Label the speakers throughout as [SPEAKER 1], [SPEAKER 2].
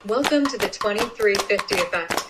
[SPEAKER 1] Welcome to the 2350 Effect.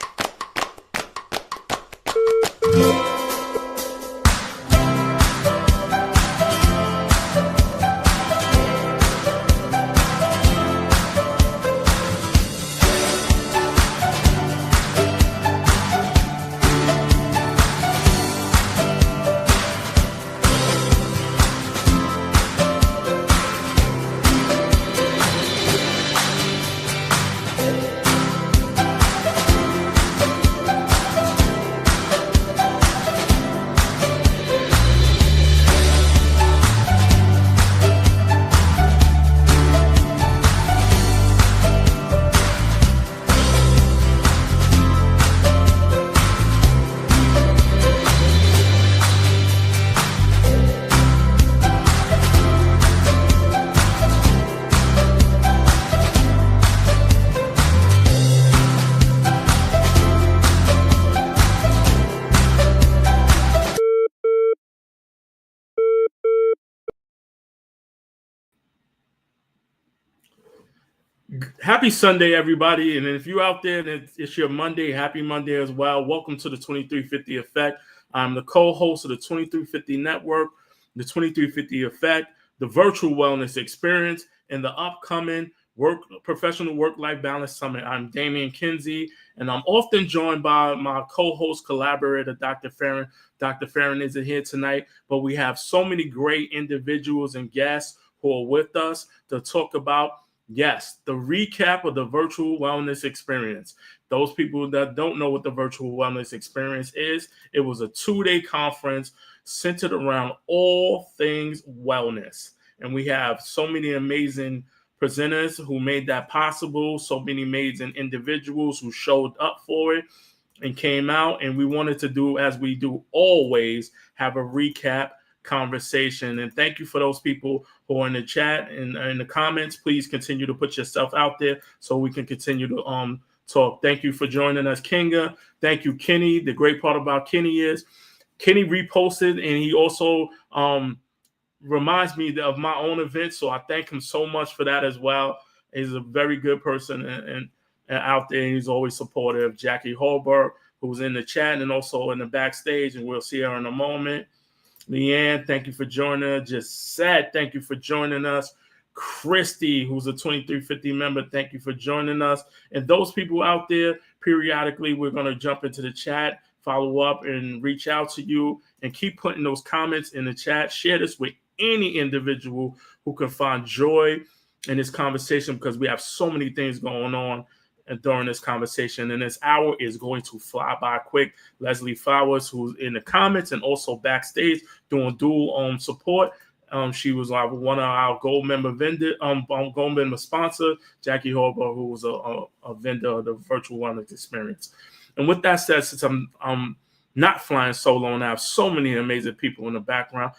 [SPEAKER 2] Happy Sunday, everybody. And if you're out there and it's your Monday, happy Monday as well. Welcome to the 2350 Effect. I'm the co-host of the 2350 Network, the 2350 Effect, the Virtual Wellness Experience, and the upcoming Professional Work-Life Balance Summit. I'm Damian Kinsey, and I'm often joined by my co-host collaborator, Dr. Farron. Dr. Farron isn't here tonight, but we have so many great individuals and guests who are with us to talk about yes, the recap of the virtual wellness experience. Those people that don't know what the virtual wellness experience is, it was a 2-day conference centered around all things wellness. And we have so many amazing presenters who made that possible, so many amazing individuals who showed up for it and came out. And we wanted to do, as we do always, have a recap conversation. And thank you for those people who are in the chat and in the comments. Please continue to put yourself out there so we can continue to talk. Thank you for joining us, Kinga. Thank you, Kenny. The great part about Kenny is Kenny reposted, and he also reminds me of my own event. So I thank him so much for that as well. He's a very good person and out there. He's always supportive. Jackie Holberg, who's in the chat and also in the backstage, and we'll see her in a moment. Leanne, thank you for joining us. Just said, thank you for joining us. Christy, who's a 2350 member, thank you for joining us. And those people out there, periodically, we're going to jump into the chat, follow up, and reach out to you. And keep putting those comments in the chat. Share this with any individual who can find joy in this conversation, because we have so many things going on during this conversation, and this hour is going to fly by quick. Leslie Flowers, who's in the comments and also backstage doing dual support. She was one of our gold member gold member sponsor, Jackie Holber, who was a vendor of the virtual wellness experience. And with that said, since I'm not flying solo and I have so many amazing people in the background,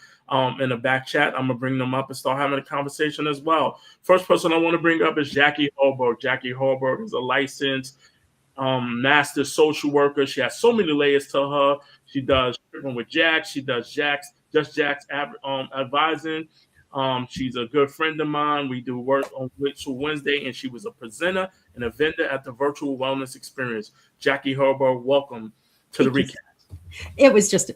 [SPEAKER 2] in the back chat, I'm gonna bring them up and start having a conversation as well. First person I want to bring up is Jackie Holberg. Jackie Holberg is a licensed master social worker. She has so many layers to her. She does Tripping with Jack. She does Jack's advising. She's a good friend of mine. We do work on Virtual Wednesday, and she was a presenter and a vendor at the Virtual Wellness Experience. Jackie Holberg, welcome to the recap.
[SPEAKER 3] It was just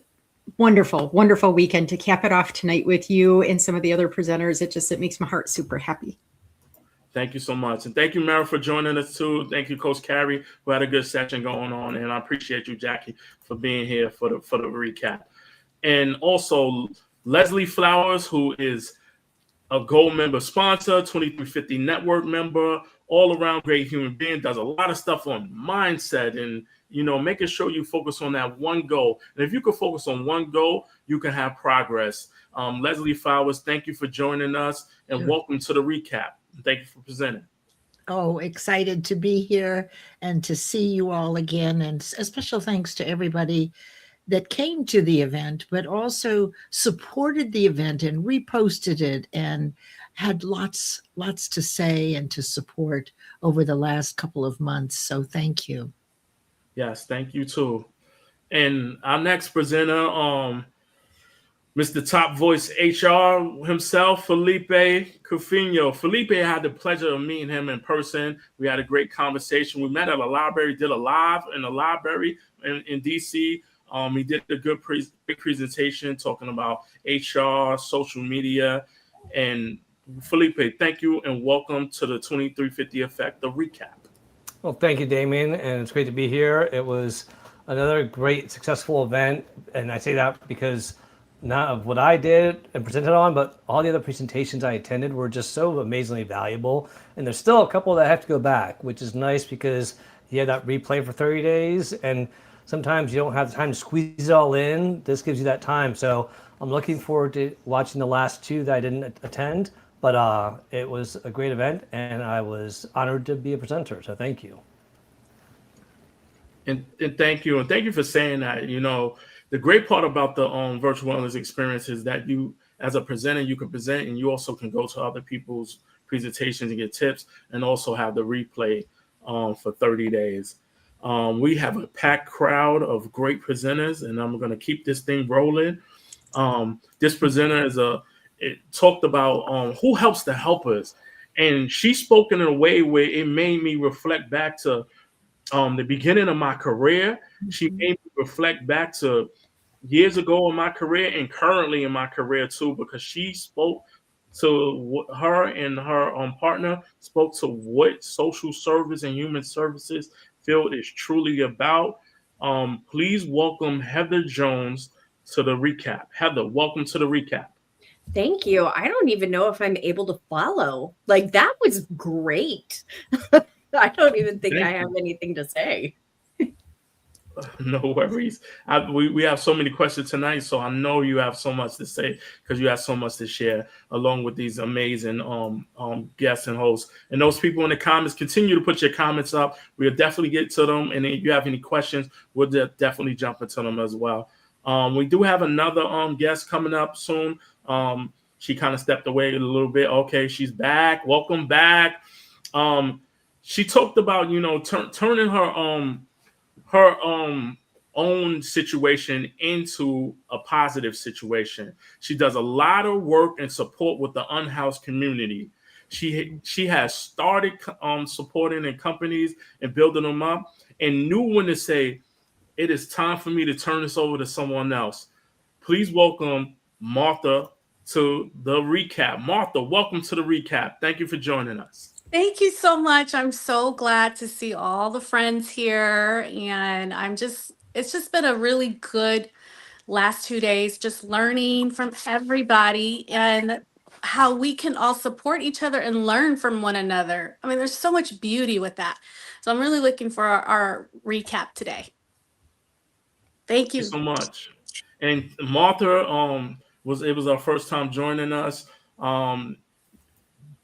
[SPEAKER 3] wonderful, wonderful weekend to cap it off tonight with you and some of the other presenters. It makes my heart super happy.
[SPEAKER 2] Thank you so much. And thank you, Mara, for joining us too. Thank you, Coach Carey, who had a good session going on. And I appreciate you, Jackie, for being here for the recap. And also Leslie Flowers, who is a gold member sponsor, 2350 Network member, all around great human being, does a lot of stuff on mindset and, making sure you focus on that one goal. And if you can focus on one goal, you can have progress. Leslie Flowers, thank you for joining us, and welcome to the recap. Thank you for presenting.
[SPEAKER 4] Oh, excited to be here and to see you all again. And a special thanks to everybody that came to the event, but also supported the event and reposted it and had lots to say and to support over the last couple of months. So thank you.
[SPEAKER 2] Yes, thank you too. And our next presenter, Mr. Top Voice HR himself, Felipe Cufino. Felipe had the pleasure of meeting him in person. We had a great conversation. We met at a library, did a live in the library in DC. He did a big presentation talking about HR, social media. And Felipe, thank you and welcome to the 2350 Effect, the recap.
[SPEAKER 5] Well, thank you, Damien, and it's great to be here. It was another great, successful event, and I say that because not of what I did and presented on, but all the other presentations I attended were just so amazingly valuable. And there's still a couple that have to go back, which is nice because you have that replay for 30 days, and sometimes you don't have the time to squeeze it all in. This gives you that time. So I'm looking forward to watching the last two that I didn't attend, but it was a great event, and I was honored to be a presenter. So thank you.
[SPEAKER 2] And thank you. And thank you for saying that. You know, the great part about the virtual wellness experience is that you, as a presenter, you can present and you also can go to other people's presentations and get tips and also have the replay for 30 days. We have a packed crowd of great presenters, and I'm going to keep this thing rolling. This presenter talked about who helps the helpers. And she spoke in a way where it made me reflect back to the beginning of my career. She made me reflect back to years ago in my career and currently in my career too, because she spoke to her and her partner spoke to what social service and human services field is truly about. Please welcome Heather Jones to the recap. Heather, welcome to the recap.
[SPEAKER 6] Thank you. I don't even know if I'm able to follow. Like, that was great. I don't even think I have anything to say.
[SPEAKER 2] No worries. We have so many questions tonight, so I know you have so much to say because you have so much to share along with these amazing guests and hosts. And those people in the comments, continue to put your comments up. We'll definitely get to them. And if you have any questions, we'll definitely jump into them as well. We do have another guest coming up soon. She kind of stepped away a little bit. Okay, she's back. Welcome back. She talked about, you know, turning her own situation into a positive situation. She does a lot of work and support with the unhoused community. She has started supporting in companies and building them up, and knew when to say, it is time for me to turn this over to someone else. Please welcome Martha to the recap. Martha, welcome to the recap. Thank you for joining us.
[SPEAKER 7] Thank you so much. I'm so glad to see all the friends here. And it's just been a really good last 2 days, just learning from everybody and how we can all support each other and learn from one another. I mean, there's so much beauty with that. So I'm really looking for our recap today. Thank you
[SPEAKER 2] so much. And Martha was our first time joining us.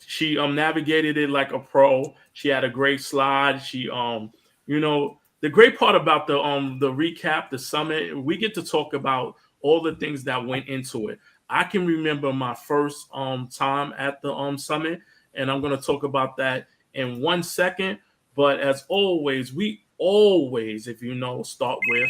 [SPEAKER 2] She navigated it like a pro. She had a great slide. She you know, the great part about the recap, the summit, we get to talk about all the things that went into it. I can remember my first time at the summit, and I'm going to talk about that in 1 second. But as always, we always, if you know, start with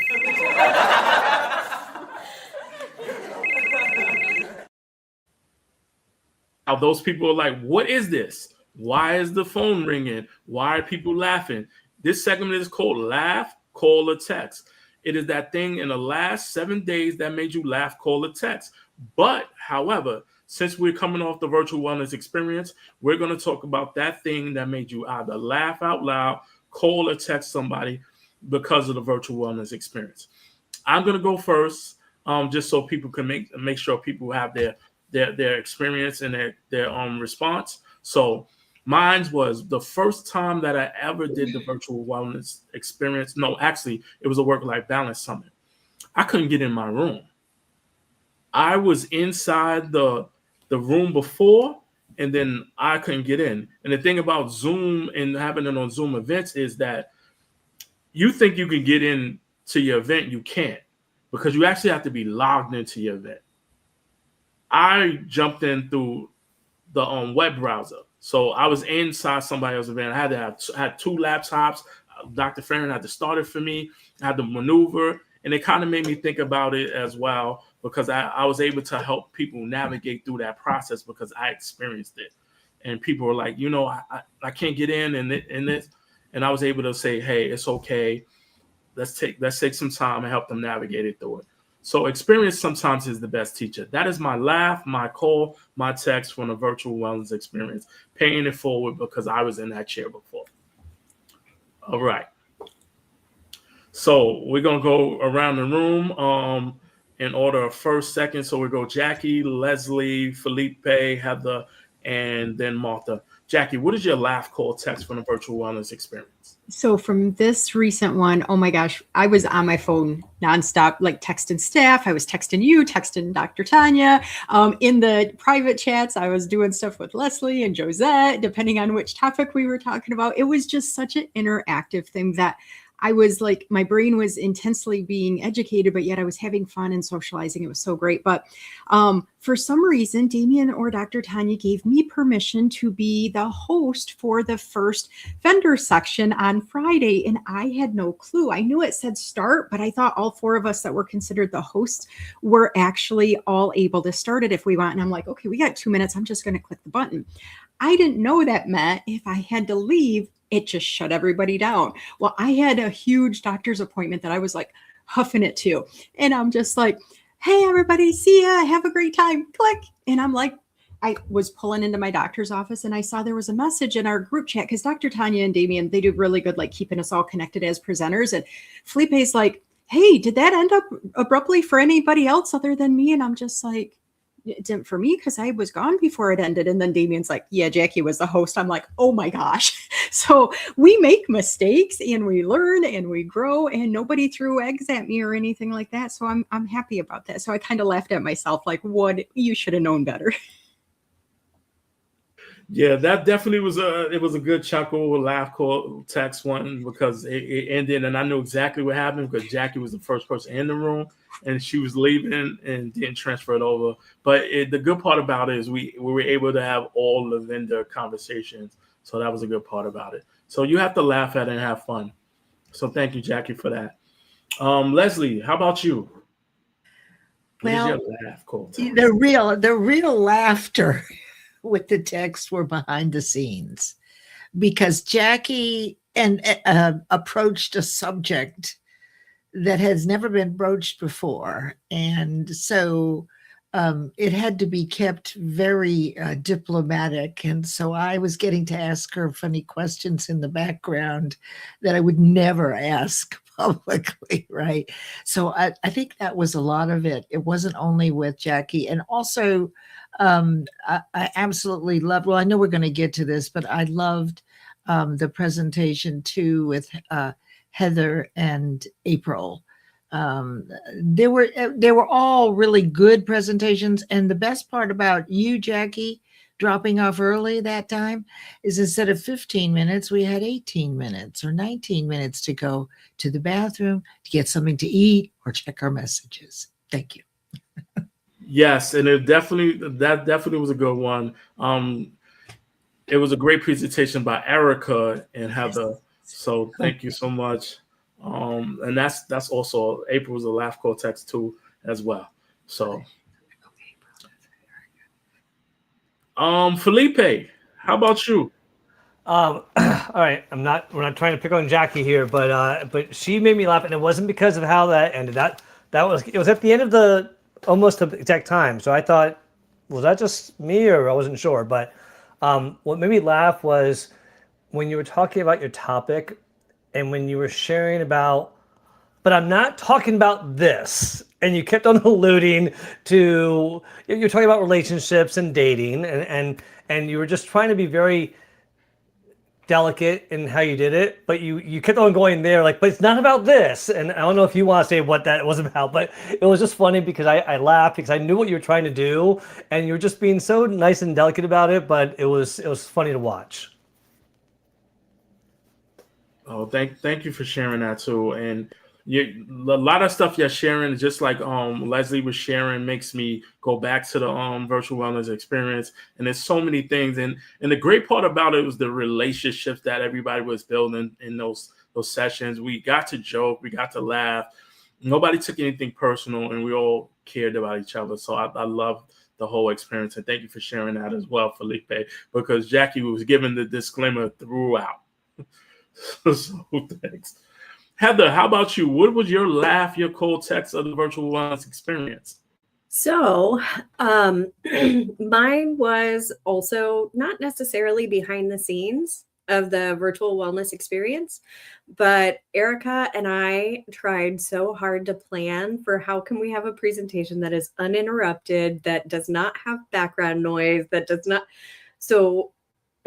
[SPEAKER 2] how those people are like, what is this? Why is the phone ringing? Why are people laughing? This segment is called Laugh, Call, or Text. It is that thing in the last 7 days that made you laugh, call, or text. But, however, since we're coming off the virtual wellness experience, we're going to talk about that thing that made you either laugh out loud, call, or text somebody because of the virtual wellness experience. I'm going to go first, just so people can make sure people have their experience and their response. So mine was the first time that I ever did the virtual wellness experience. No, actually, it was a work-life balance summit. I couldn't get in my room. I was inside the room before, and then I couldn't get in. And the thing about Zoom and having it on Zoom events is that you think you can get in to your event, you can't, because you actually have to be logged into your event. I jumped in through the web browser. So I was inside somebody else's event. I had 2 laptops. Dr. Farron had to start it for me. I had to maneuver. And it kind of made me think about it as well because I was able to help people navigate through that process because I experienced it. And people were like, I can't get in this. And I was able to say, hey, it's okay. Let's take some time and help them navigate it through it. So experience sometimes is the best teacher. That is my laugh, my call, my text from the virtual wellness experience, paying it forward because I was in that chair before. All right. So we're going to go around the room in order of first, second. So we go Jackie, Leslie, Felipe, Heather, and then Martha. Jackie, what is your laugh, call, text from the virtual wellness experience?
[SPEAKER 3] So from this recent one, oh my gosh, I was on my phone nonstop, like texting staff. I was texting you, texting Dr. Tanya. In the private chats, I was doing stuff with Leslie and Josette, depending on which topic we were talking about. It was just such an interactive thing that I was like, my brain was intensely being educated, but yet I was having fun and socializing. It was so great. But for some reason, Damien or Dr. Tanya gave me permission to be the host for the first vendor section on Friday. And I had no clue. I knew it said start, but I thought all four of us that were considered the hosts were actually all able to start it if we want. And I'm like, okay, we got 2 minutes. I'm just going to click the button. I didn't know that meant if I had to leave, it just shut everybody down. Well, I had a huge doctor's appointment that I was like huffing it to. And I'm just like, hey, everybody, see ya. Have a great time. Click. And I'm like, I was pulling into my doctor's office and I saw there was a message in our group chat because Dr. Tanya and Damien, they do really good, like keeping us all connected as presenters. And Felipe's like, hey, did that end up abruptly for anybody else other than me? And I'm just like, it didn't for me because I was gone before it ended. And then Damien's like, yeah, Jackie was the host. I'm like, oh my gosh. So we make mistakes and we learn and we grow and nobody threw eggs at me or anything like that. So I'm happy about that. So I kind of laughed at myself like, what, you should have known better.
[SPEAKER 2] Yeah, that definitely was a good chuckle, laugh, call, text one because it ended and I knew exactly what happened because Jackie was the first person in the room and she was leaving and didn't transfer it over. But the good part about it is we were able to have all the vendor conversations. So that was a good part about it. So you have to laugh at it and have fun. So thank you, Jackie, for that. Leslie, how about you? What is your laugh, call, text?
[SPEAKER 4] The real laughter with the text were behind the scenes because Jackie approached a subject that has never been broached before. And so it had to be kept very diplomatic. And so I was getting to ask her funny questions in the background that I would never ask publicly, right? So I think that was a lot of it. It wasn't only with Jackie. And also, I absolutely loved, well, I know we're going to get to this, but I loved the presentation too with Heather and April. They were all really good presentations. And the best part about you, Jackie, dropping off early that time is instead of 15 minutes, we had 18 minutes or 19 minutes to go to the bathroom, to get something to eat or check our messages. Thank you.
[SPEAKER 2] Yes, and that definitely was a good one. It was a great presentation by Erica and Heather. So thank you so much. And that's also April was a laugh call text too as well. So Felipe, how about you?
[SPEAKER 5] All right, we're not trying to pick on Jackie here, but she made me laugh, and it wasn't because of how that ended. It was at the end of the almost the exact time. So I thought, was that just me or I wasn't sure? But what made me laugh was when you were talking about your topic and when you were sharing about, but I'm not talking about this. And you kept on alluding to, you're talking about relationships and dating and you were just trying to be very delicate in how you did it, but you kept on going there like, but it's not about this. And I don't know if you want to say what that was about, but it was just funny because I laughed because I knew what you were trying to do and you were just being so nice and delicate about it, but it was funny to watch.
[SPEAKER 2] Oh, thank you for sharing that too. And a lot of stuff you're sharing, just like Leslie was sharing, makes me go back to the virtual wellness experience. And there's so many things. And the great part about it was the relationships that everybody was building in those sessions. We got to joke, we got to laugh. nobody took anything personal, and we all cared about each other. So I love the whole experience, and thank you for sharing that as well, Felipe, because Jackie was giving the disclaimer throughout. So thanks. Heather, how about you? What was your laugh, your cold text of the virtual wellness experience?
[SPEAKER 6] So, mine was also not necessarily behind the scenes of the virtual wellness experience, but Erica and I tried so hard to plan for how can we have a presentation that is uninterrupted, that does not have background noise, that does not. So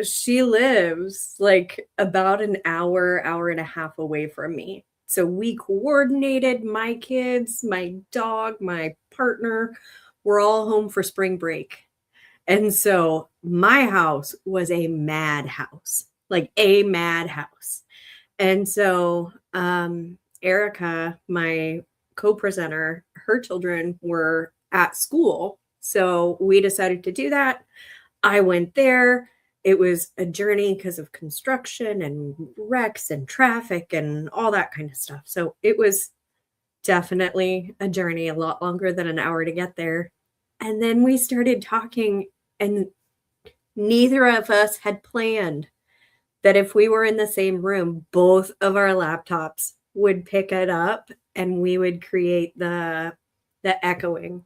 [SPEAKER 6] she lives like about an hour, hour and a half away from me. So we coordinated, my kids, my dog, my partner, we're all home for spring break. And so my house was a madhouse, like a madhouse. And so Erica, my co-presenter, her children were at school. So we decided to do that. I went there. It was a journey because of construction and wrecks and traffic and all that kind of stuff. So it was definitely a journey, a lot longer than an hour to get there. And then we started talking, and neither of us had planned that if we were in the same room, both of our laptops would pick it up and we would create the echoing.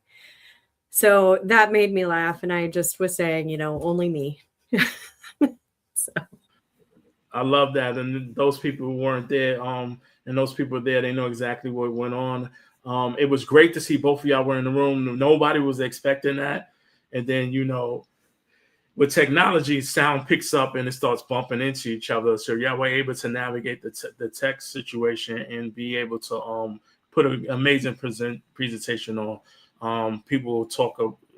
[SPEAKER 6] So that made me laugh. And I just was saying, only me. So.
[SPEAKER 2] I love that. And those people who weren't there, and those people there, they know exactly what went on. It was great to see both of y'all were in the room. Nobody was expecting that. And then, with technology, sound picks up and it starts bumping into each other. So y'all were able to navigate the tech situation and be able to put an amazing presentation on. People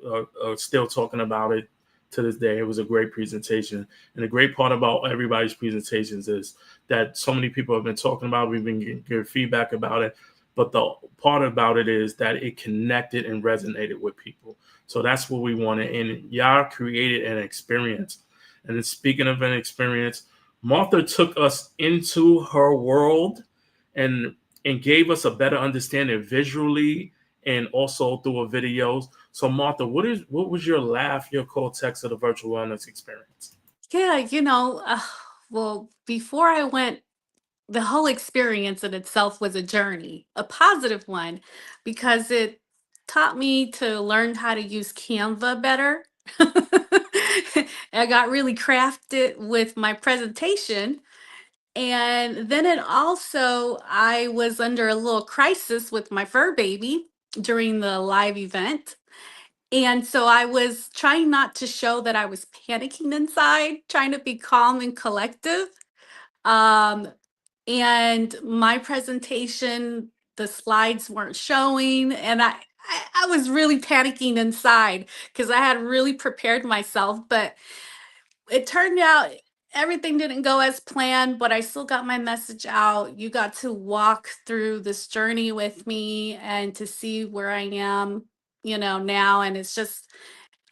[SPEAKER 2] are still talking about it to this day. It was a great presentation. And the great part about everybody's presentations is that so many people have been talking about it. We've been getting good feedback about it. But the part about it is that it connected and resonated with people. So that's what we wanted. And y'all created an experience. And then speaking of an experience, Martha took us into her world and gave us a better understanding visually and also through her videos. So Martha, what was your laugh, your cold text of the virtual wellness experience?
[SPEAKER 7] Yeah, well, before I went, the whole experience in itself was a journey, a positive one, because it taught me to learn how to use Canva better. I got really crafted with my presentation. And then I was under a little crisis with my fur baby during the live event. And so I was trying not to show that I was panicking inside, trying to be calm and collective. Um, and my presentation, the slides weren't showing, and I was really panicking inside because I had really prepared myself, but it turned out everything didn't go as planned, but I still got my message out. You got to walk through this journey with me and to see where I am, now. And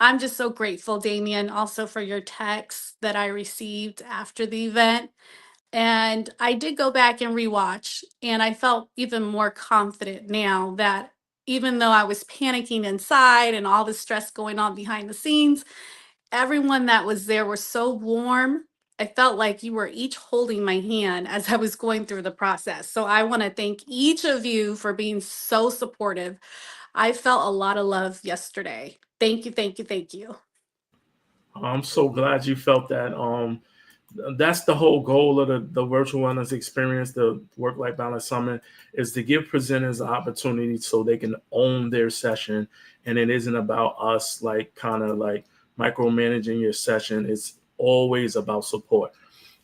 [SPEAKER 7] I'm just so grateful, Damien, also for your text that I received after the event. And I did go back and rewatch, and I felt even more confident now that even though I was panicking inside and all the stress going on behind the scenes, everyone that was there was so warm. I felt like you were each holding my hand as I was going through the process. So I want to thank each of you for being so supportive. I felt a lot of love yesterday. Thank you, thank you, thank you.
[SPEAKER 2] I'm so glad you felt that. That's the whole goal of the virtual wellness experience, the Work-Life Balance Summit, is to give presenters an opportunity so they can own their session. And it isn't about us kind of micromanaging your session. It's always about support.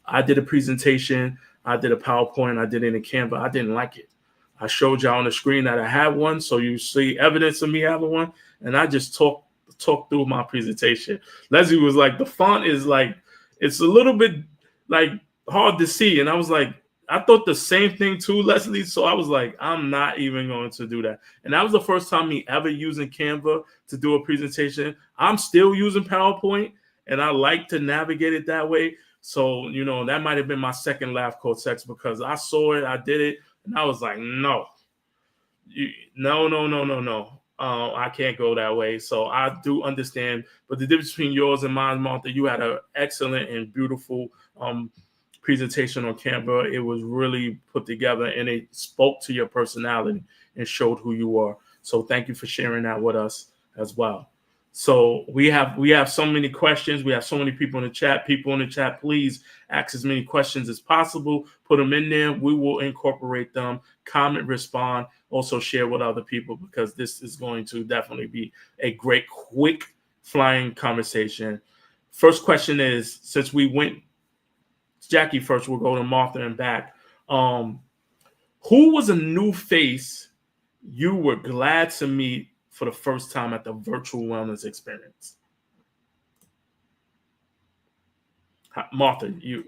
[SPEAKER 2] I did a presentation, I did a PowerPoint, I did it in Canva. I didn't like it. I showed y'all on the screen that I had one, so you see evidence of me having one, and I just talked through my presentation. Leslie was like, the font is it's a little bit hard to see. And I was like, I thought the same thing too, Leslie. So I was like, I'm not even going to do that. And that was the first time me ever using Canva to do a presentation. I'm still using PowerPoint, and I like to navigate it that way. So, that might have been my second laugh cold text, because I saw it, I did it, and I was like, no, No. I can't go that way. So I do understand, but the difference between yours and mine, Martha, you had an excellent and beautiful presentation on camera. It was really put together, and it spoke to your personality and showed who you are. So thank you for sharing that with us as well. So we have so many questions. We have so many people in the chat. People in the chat, please ask as many questions as possible. Put them in there. We will incorporate them. Comment, respond. Also share with other people, because this is going to definitely be a great, quick flying conversation. First question is, since we went Jackie first, we'll go to Martha and back. Who was a new face you were glad to meet for the first time at the virtual wellness experience? Martha, you.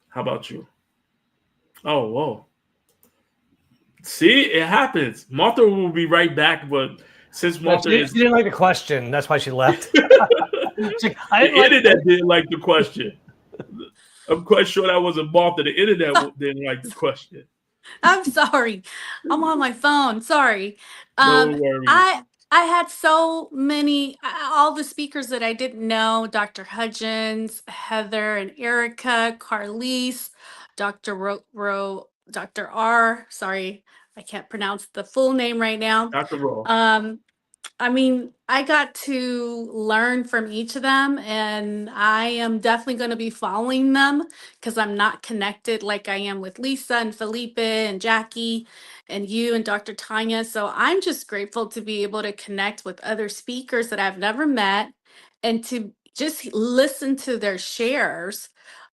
[SPEAKER 2] How about you? Oh, whoa. See, it happens. Martha will be right back, but since Martha
[SPEAKER 5] she didn't like the question, that's why she left.
[SPEAKER 2] The internet didn't like the question. I'm quite sure that wasn't Martha. The internet didn't like the question.
[SPEAKER 7] I'm sorry. I'm on my phone. Sorry.
[SPEAKER 2] No worries.
[SPEAKER 7] I had so many, all the speakers that I didn't know, Dr. Hudgens, Heather and Erica, Carlise, Dr. Dr. R. Sorry, I can't pronounce the full name right now.
[SPEAKER 2] Dr. Rowe.
[SPEAKER 7] I mean, I got to learn from each of them, and I am definitely going to be following them because I'm not connected like I am with Lisa and Felipe and Jackie and you and Dr. Tanya. So I'm just grateful to be able to connect with other speakers that I've never met and to just listen to their shares.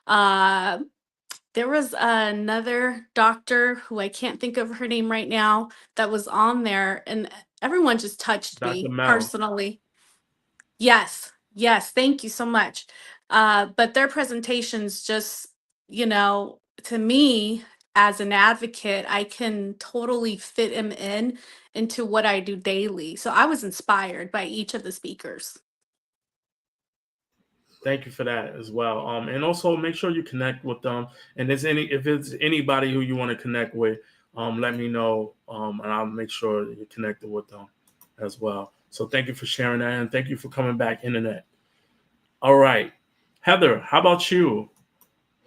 [SPEAKER 7] There was another doctor who I can't think of her name right now that was on there, and everyone just touched me
[SPEAKER 2] Dr. Mel.
[SPEAKER 7] personally. Yes, thank you so much. But their presentations just, to me as an advocate, I can totally fit them into what I do daily. So I was inspired by each of the speakers.
[SPEAKER 2] Thank you for that as well. And also make sure you connect with them. And if it's anybody who you want to connect with, let me know, and I'll make sure that you're connected with them as well. So thank you for sharing that, and thank you for coming back, internet. All right, Heather, how about you?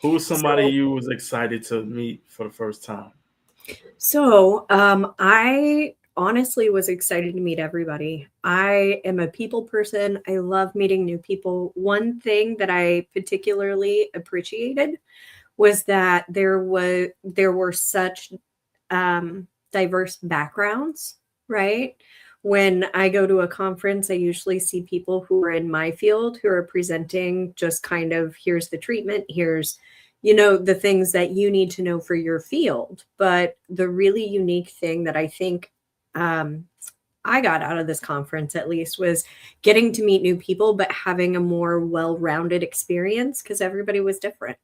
[SPEAKER 2] Who was somebody you was excited to meet for the first time?
[SPEAKER 6] So I honestly was excited to meet everybody. I am a people person. I love meeting new people. One thing that I particularly appreciated was that there were such diverse backgrounds, right? When I go to a conference, I usually see people who are in my field who are presenting just kind of, here's the treatment, here's the things that you need to know for your field. But the really unique thing that I think I got out of this conference, at least, was getting to meet new people, but having a more well-rounded experience because everybody was different.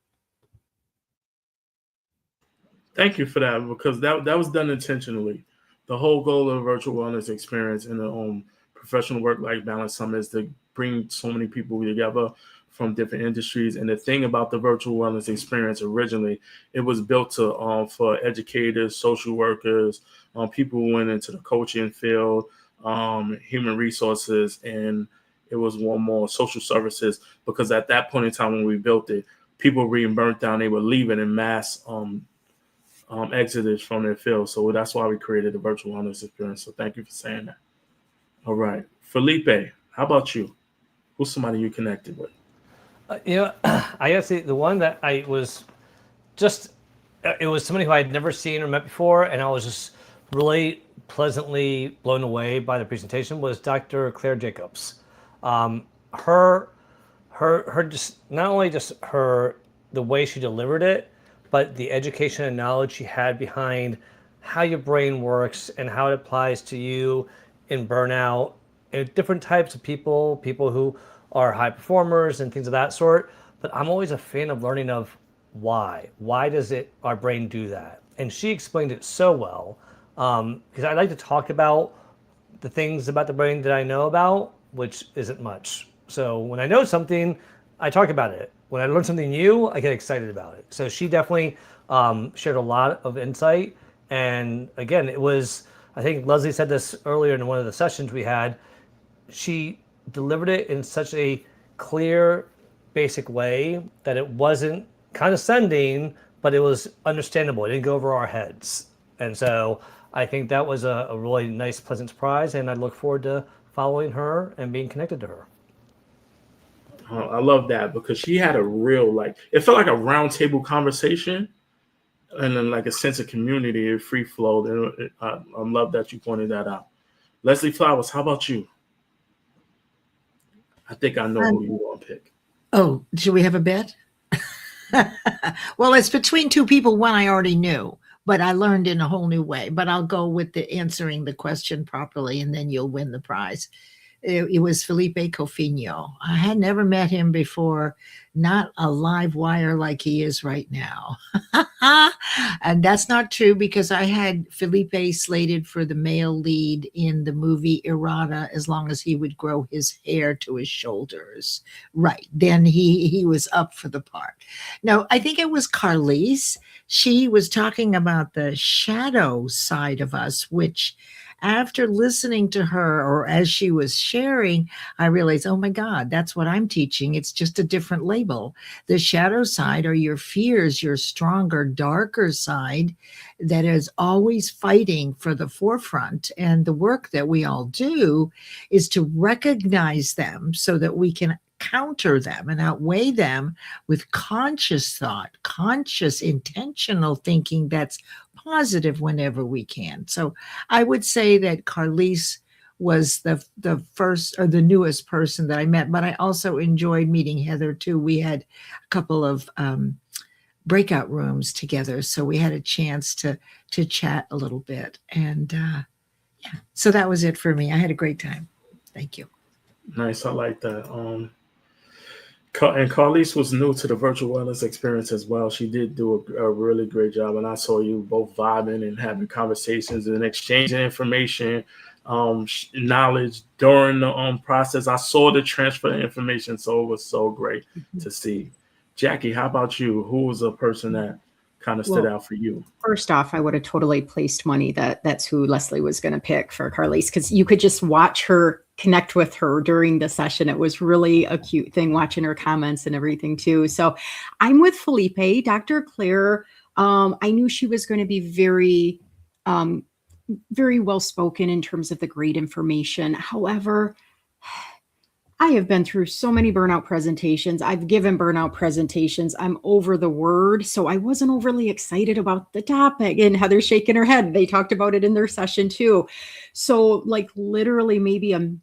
[SPEAKER 2] Thank you for that, because that was done intentionally. The whole goal of the virtual wellness experience and the professional work-life balance summit is to bring so many people together from different industries. And the thing about the virtual wellness experience, originally, it was built to for educators, social workers, people who went into the coaching field, human resources, and it was one more social services, because at that point in time when we built it, people were being burnt down. They were leaving in mass exodus from their field. So that's why we created the virtual wellness experience. So thank you for saying that. All right. Felipe, how about you? Who's somebody you connected with?
[SPEAKER 5] I gotta say, the one that I was it was somebody who I'd never seen or met before, and I was just really pleasantly blown away by the presentation, was Dr. Claire Jacobs. Her just, not only just the way she delivered it, but the education and knowledge she had behind how your brain works and how it applies to you in burnout, and different types of people who are high performers and things of that sort. But I'm always a fan of learning of why. Why does our brain do that? And she explained it so well, because I like to talk about the things about the brain that I know about, which isn't much. So when I know something, I talk about it. When I learn something new, I get excited about it. So she definitely shared a lot of insight. And again, it was, I think Leslie said this earlier in one of the sessions we had, she delivered it in such a clear, basic way that it wasn't condescending, but it was understandable. It didn't go over our heads. And so I think that was a really nice, pleasant surprise. And I look forward to following her and being connected to her.
[SPEAKER 2] I love that because she had a real, like, it felt like a round table conversation and then like a sense of community, free flow. And I love that you pointed that out. Leslie Flowers, how about you? I think I know who you want to pick.
[SPEAKER 4] Oh, should we have a bet? Well, it's between two people. One I already knew, but I learned in a whole new way. But I'll go with the answering the question properly, and then you'll win the prize. It was Felipe Cofino. I had never met him before, not a live wire like he is right now. And that's not true because I had Felipe slated for the male lead in the movie Errata as long as he would grow his hair to his shoulders. Right. Then he was up for the part. No, I think it was Carlise. She was talking about the shadow side of us, which after listening to her or as she was sharing, I realized, oh my God, that's what I'm teaching. It's just a different label. The shadow side are your fears, your stronger, darker side that is always fighting for the forefront. And the work that we all do is to recognize them so that we can counter them and outweigh them with conscious thought, conscious, intentional thinking that's positive whenever we can. So I would say that Carlise was the first or the newest person that I met, but I also enjoyed meeting Heather too. We had a couple of breakout rooms together, so we had a chance to chat a little bit. And yeah, so that was it for me. I had a great time. Thank you.
[SPEAKER 2] Nice, I like that. And Carlise was new to the virtual wellness experience as well. She did do a really great job, and I saw you both vibing and having conversations and exchanging information, knowledge during the process. I saw the transfer of information, so it was so great to see. Jackie, how about you? Who was a person that kind of stood out for you?
[SPEAKER 3] First off, I would have totally placed money that's who Leslie was going to pick for Carlise, because you could just watch her connect with her during the session. It was really a cute thing watching her comments and everything too. So I'm with Felipe. Dr. Claire, I knew she was going to be very, very well spoken in terms of the great information. However, I have been through so many burnout presentations. I've given burnout presentations. I'm over the word. So I wasn't overly excited about the topic. And Heather's shaking her head. They talked about it in their session too. So like literally maybe I'm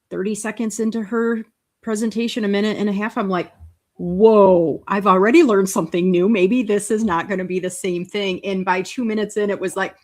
[SPEAKER 3] 30 seconds into her presentation, a minute and a half, I'm like, whoa, I've already learned something new. Maybe this is not going to be the same thing. And by 2 minutes in, it was like,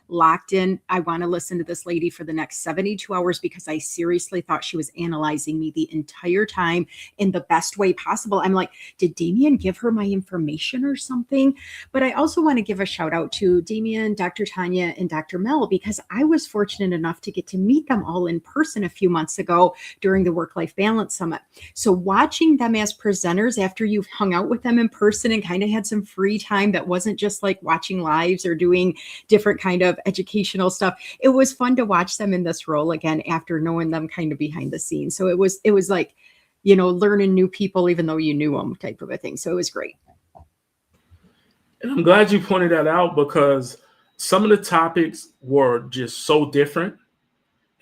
[SPEAKER 3] locked in. I want to listen to this lady for the next 72 hours because I seriously thought she was analyzing me the entire time in the best way possible. I'm like, did Damien give her my information or something? But I also want to give a shout out to Damien, Dr. Tanya, and Dr. Mel, because I was fortunate enough to get to meet them all in person a few months ago during the Work-Life Balance Summit. So watching them as presenters after you've hung out with them in person and kind of had some free time that wasn't just like watching lives or doing different kind of educational stuff. It was fun to watch them in this role again after knowing them kind of behind the scenes. So it was like, you know, learning new people, even though you knew them type of a thing. So it was great.
[SPEAKER 2] And I'm glad you pointed that out because some of the topics were just so different.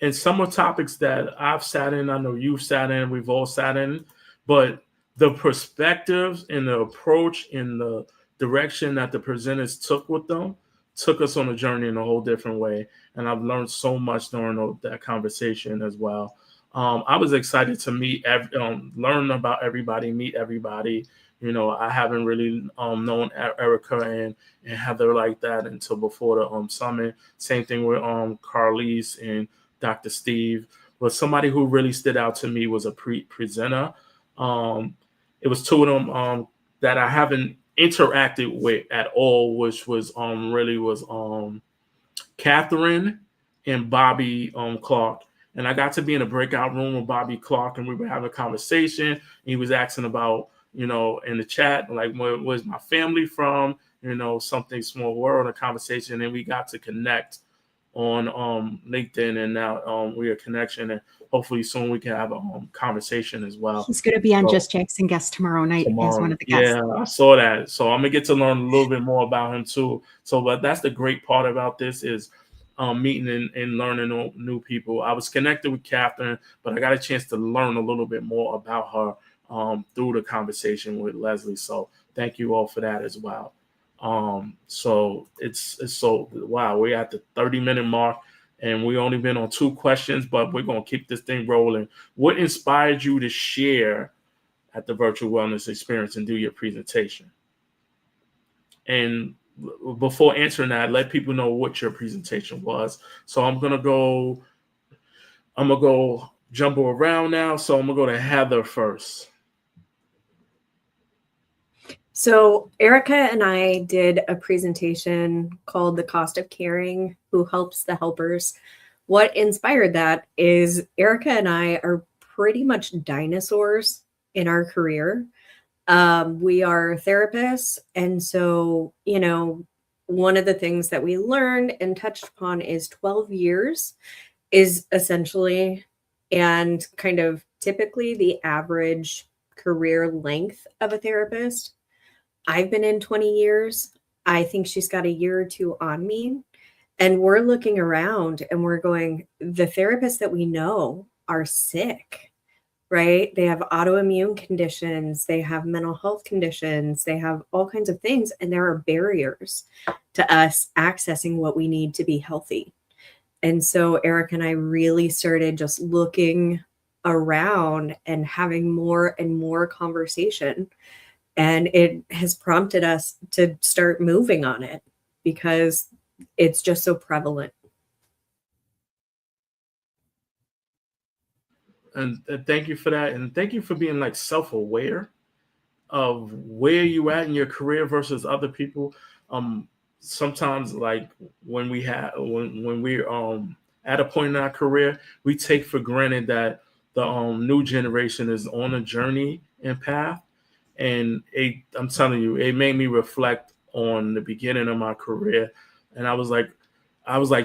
[SPEAKER 2] And some of the topics that I've sat in, I know you've sat in, we've all sat in, but the perspectives and the approach and the direction that the presenters took with them took us on a journey in a whole different way. And I've learned so much during that conversation as well. I was excited to meet, learn about everybody, meet everybody. You know, I haven't really known Erica and Heather like that until before the summit. Same thing with Carlise and Dr. Steve. But somebody who really stood out to me was a presenter. It was two of them that I haven't interacted with at all, which was Catherine and Bobby Clark. And I got to be in a breakout room with Bobby Clark, and we were having a conversation. He was asking about, you know, in the chat, like, where's my family from? something small world, a conversation, and we got to connect on LinkedIn, and now we are connection, and hopefully soon we can have a conversation as well.
[SPEAKER 3] He's going to be on
[SPEAKER 2] So-
[SPEAKER 3] Just Jackson Guest tomorrow night as one of the guests.
[SPEAKER 2] Yeah, I saw that. So I'm gonna get to learn a little bit more about him too. So, but that's the great part about this is meeting and learning new people. I was connected with Catherine, but I got a chance to learn a little bit more about her through the conversation with Leslie. So thank you all for that as well. So it's so wow, we're at the 30-minute mark. And we only been on 2 questions, but we're going to keep this thing rolling. What inspired you to share at the virtual wellness experience and do your presentation? And before answering that, let people know what your presentation was. So I'm going to go jumble around now. So I'm going to go to Heather first.
[SPEAKER 6] So Erica and I did a presentation called The Cost of Caring, Who Helps the Helpers. What inspired that is Erica and I are pretty much dinosaurs in our career. We are therapists. And so, one of the things that we learned and touched upon is 12 years is essentially and kind of typically the average career length of a therapist. I've been in 20 years. I think she's got a year or 2 on me. And we're looking around and we're going, the therapists that we know are sick, right? They have autoimmune conditions. They have mental health conditions. They have all kinds of things. And there are barriers to us accessing what we need to be healthy. And so Eric and I really started just looking around and having more and more conversation. And it has prompted us to start moving on it because it's just so prevalent.
[SPEAKER 2] And thank you for that. And thank you for being like self-aware of where you at in your career versus other people. Sometimes like when we're at a point in our career, we take for granted that the new generation is on a journey and path. And I'm telling you, it made me reflect on the beginning of my career. And I was like,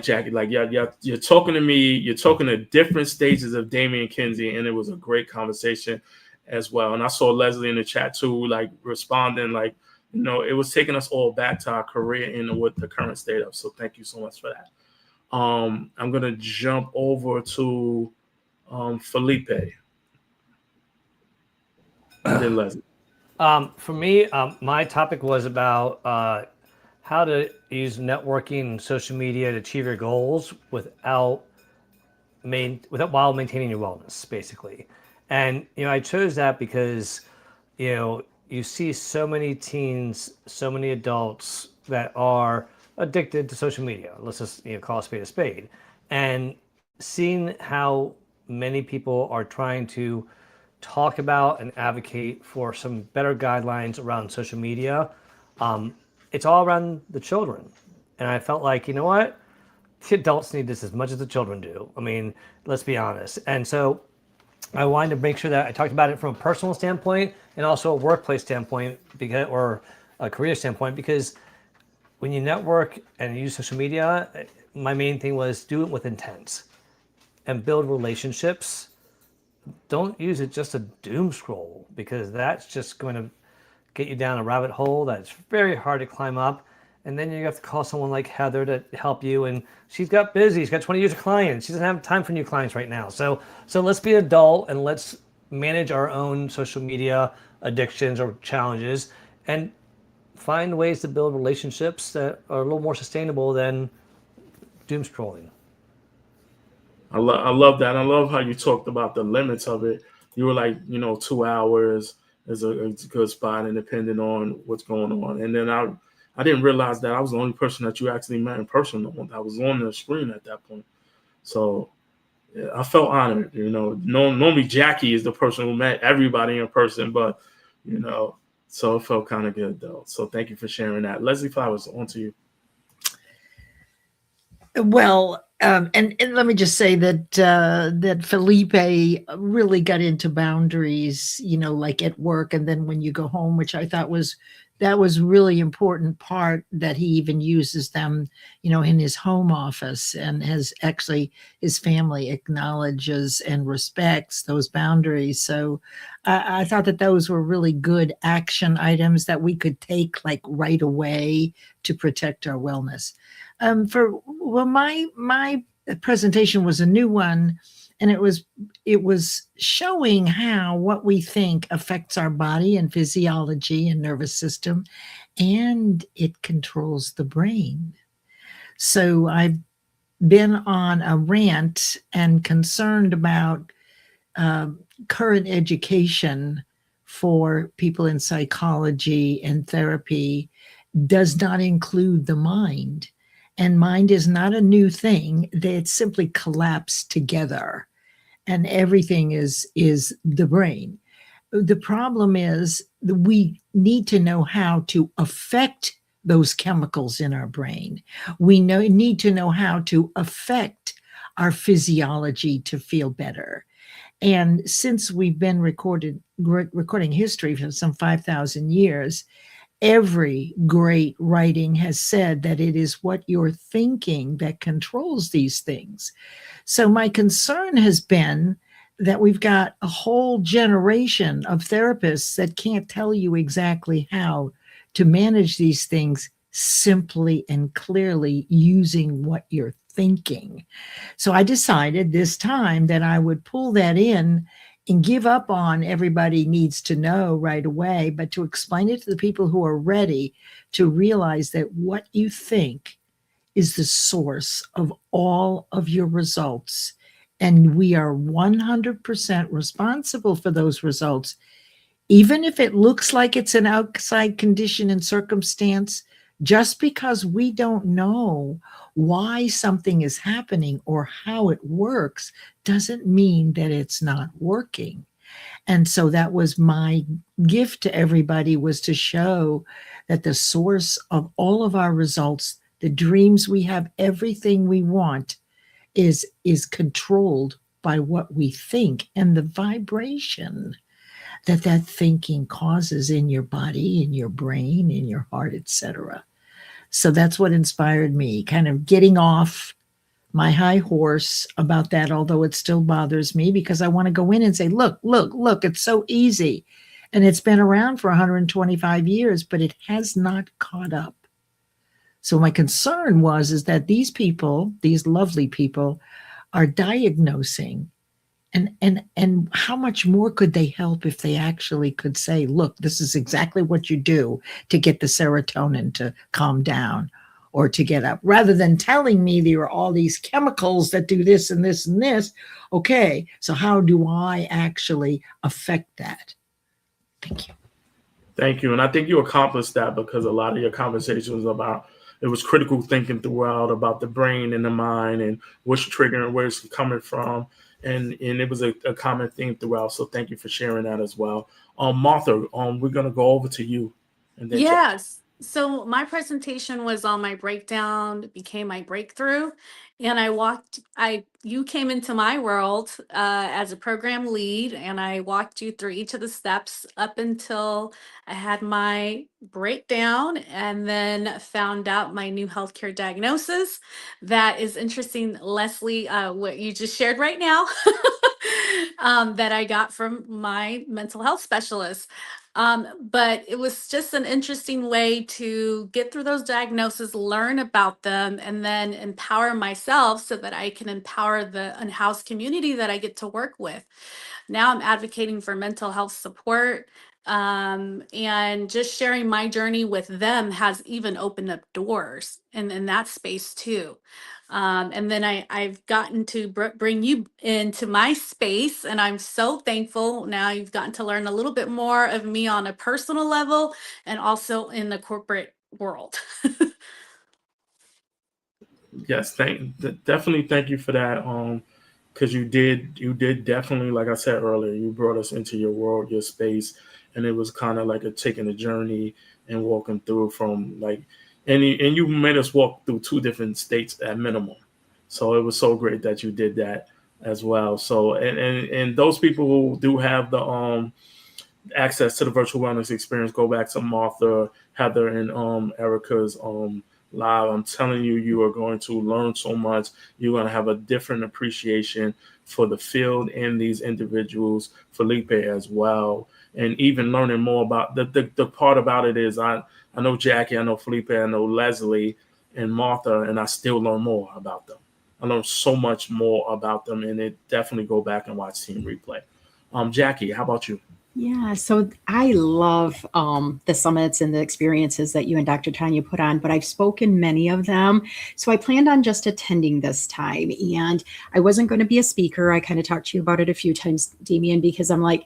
[SPEAKER 2] Jackie, like, yeah, you're talking to me. You're talking to different stages of Damian Kinsey. And it was a great conversation as well. And I saw Leslie in the chat too, like responding, like, it was taking us all back to our career and what the current state of. So thank you so much for that. I'm going to jump over to Felipe. And then Leslie.
[SPEAKER 5] For me, my topic was about how to use networking and social media to achieve your goals while maintaining your wellness, basically. And I chose that because you see so many teens, so many adults that are addicted to social media. Let's just call a spade a spade. And seeing how many people are trying to talk about and advocate for some better guidelines around social media. It's all around the children. And I felt like, the adults need this as much as the children do. I mean, let's be honest. And so I wanted to make sure that I talked about it from a personal standpoint and also a workplace standpoint or a career standpoint, because when you network and use social media, my main thing was do it with intent and build relationships. Don't use it just to doom scroll, because that's just going to get you down a rabbit hole that's very hard to climb up. And then you have to call someone like Heather to help you. And she's got busy. She's got 20 years of clients. She doesn't have time for new clients right now. So let's be an adult and let's manage our own social media addictions or challenges and find ways to build relationships that are a little more sustainable than doom scrolling.
[SPEAKER 2] I love that. I love how you talked about the limits of it. You were like, 2 hours is a good spot, and depending on what's going on. And then I didn't realize that I was the only person that you actually met in person. I was on the screen at that point. So yeah, I felt honored. Normally Jackie is the person who met everybody in person, but, so it felt kind of good though. So thank you for sharing that. Leslie Flowers, on to you.
[SPEAKER 4] Well, and let me just say that Felipe really got into boundaries, like at work, and then when you go home, which I thought was that was really important part that he even uses them, in his home office, and has actually his family acknowledges and respects those boundaries. So I thought that those were really good action items that we could take like right away to protect our wellness. My presentation was a new one, and it was showing how what we think affects our body and physiology and nervous system, and it controls the brain. So I've been on a rant and concerned about current education for people in psychology and therapy does not include the mind. And mind is not a new thing. They simply collapse together. And everything is the brain. The problem is that we need to know how to affect those chemicals in our brain. We need to know how to affect our physiology to feel better. And since we've been recording history for some 5,000 years, every great writing has said that it is what you're thinking that controls these things. So my concern has been that we've got a whole generation of therapists that can't tell you exactly how to manage these things simply and clearly using what you're thinking. So I decided this time that I would pull that in and give up on everybody needs to know right away, but to explain it to the people who are ready to realize that what you think is the source of all of your results. And we are 100% responsible for those results. Even if it looks like it's an outside condition and circumstance, just because we don't know why something is happening or how it works doesn't mean that it's not working. And so that was my gift to everybody, was to show that the source of all of our results, the dreams we have, everything we want is controlled by what we think and the vibration that thinking causes in your body, in your brain, in your heart, etc. So that's what inspired me, kind of getting off my high horse about that, although it still bothers me, because I want to go in and say, look, it's so easy. And it's been around for 125 years, but it has not caught up. So my concern is that these people, these lovely people, are diagnosing. And how much more could they help if they actually could say, look, this is exactly what you do to get the serotonin to calm down or to get up, rather than telling me there are all these chemicals that do this and this and this. Okay, so how do I actually affect that? Thank you.
[SPEAKER 2] Thank you. And I think you accomplished that, because a lot of your conversations about, it was critical thinking throughout about the brain and the mind and what's triggering, where it's coming from. And it was a common theme throughout. So thank you for sharing that as well. Martha, we're going to go over to you. And then
[SPEAKER 7] Yes. So my presentation was on my breakdown, became my breakthrough. And you came into my world as a program lead, and I walked you through each of the steps up until I had my breakdown, and then found out my new healthcare diagnosis. That is interesting, Leslie, what you just shared right now, that I got from my mental health specialist. But it was just an interesting way to get through those diagnoses, learn about them, and then empower myself so that I can empower the unhoused community that I get to work with. Now I'm advocating for mental health support. And just sharing my journey with them has even opened up doors in that space too. And then I've gotten to bring you into my space, and I'm so thankful. Now you've gotten to learn a little bit more of me on a personal level and also in the corporate world.
[SPEAKER 2] yes, definitely thank you for that. Because you did definitely, like I said earlier, you brought us into your world, your space, and it was kind of like taking a journey and walking through from and you made us walk through 2 different states at minimum. So it was so great that you did that as well. So and those people who do have access to the virtual wellness experience, go back to Martha, Heather, and Erica's live. I'm telling you, you are going to learn so much. You're going to have a different appreciation for the field and these individuals, Felipe as well, and even learning more about the part about it is I know Jackie, I know Felipe, I know Leslie and Martha, and I still learn more about them. I learned so much more about them, and it definitely go back and watch Team Replay. Jackie, how about you?
[SPEAKER 3] Yeah, so I love the summits and the experiences that you and Dr. Tanya put on, but I've spoken many of them. So I planned on just attending this time, and I wasn't going to be a speaker. I kind of talked to you about it a few times, Damien, because I'm like,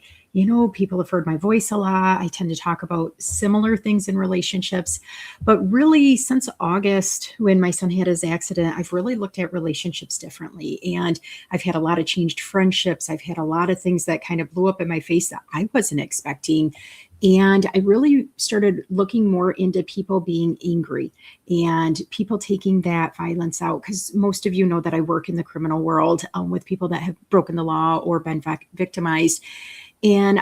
[SPEAKER 3] people have heard my voice a lot. I tend to talk about similar things in relationships. But really, since August, when my son had his accident, I've really looked at relationships differently. And I've had a lot of changed friendships. I've had a lot of things that kind of blew up in my face that I wasn't expecting. And I really started looking more into people being angry and people taking that violence out. Because most of you know that I work in the criminal world with people that have broken the law or been victimized. And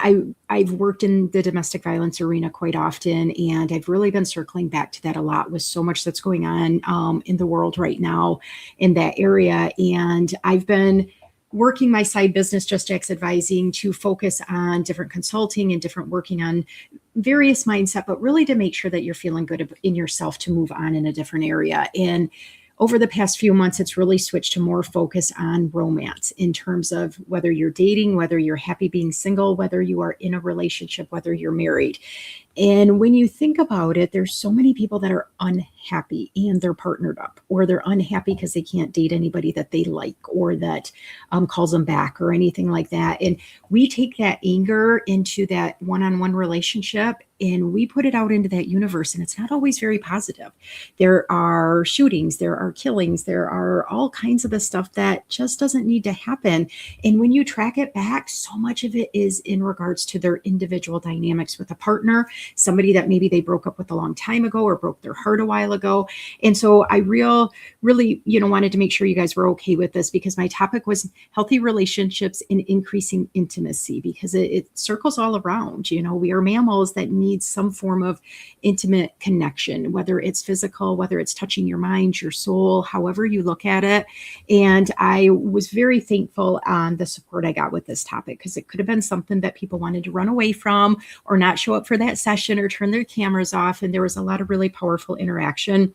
[SPEAKER 3] I've worked in the domestic violence arena quite often, and I've really been circling back to that a lot with so much that's going on in the world right now in that area. And I've been working my side business, Just X Advising, to focus on different consulting and different working on various mindset, but really to make sure that you're feeling good in yourself to move on in a different area. And over the past few months, it's really switched to more focus on romance in terms of whether you're dating, whether you're happy being single, whether you are in a relationship, whether you're married. And when you think about it, there's so many people that are unhappy and they're partnered up, or they're unhappy because they can't date anybody that they like or that calls them back or anything like that. And we take that anger into that one-on-one relationship and we put it out into that universe, and it's not always very positive. There are shootings, there are killings, there are all kinds of the stuff that just doesn't need to happen. And when you track it back, so much of it is in regards to their individual dynamics with a partner, somebody that maybe they broke up with a long time ago or broke their heart a while ago. And so I really, wanted to make sure you guys were okay with this, because my topic was healthy relationships and increasing intimacy, because it circles all around. We are mammals that need some form of intimate connection, whether it's physical, whether it's touching your mind, your soul, however you look at it. And I was very thankful on the support I got with this topic, because it could have been something that people wanted to run away from or not show up for that session or turn their cameras off. And there was a lot of really powerful interaction.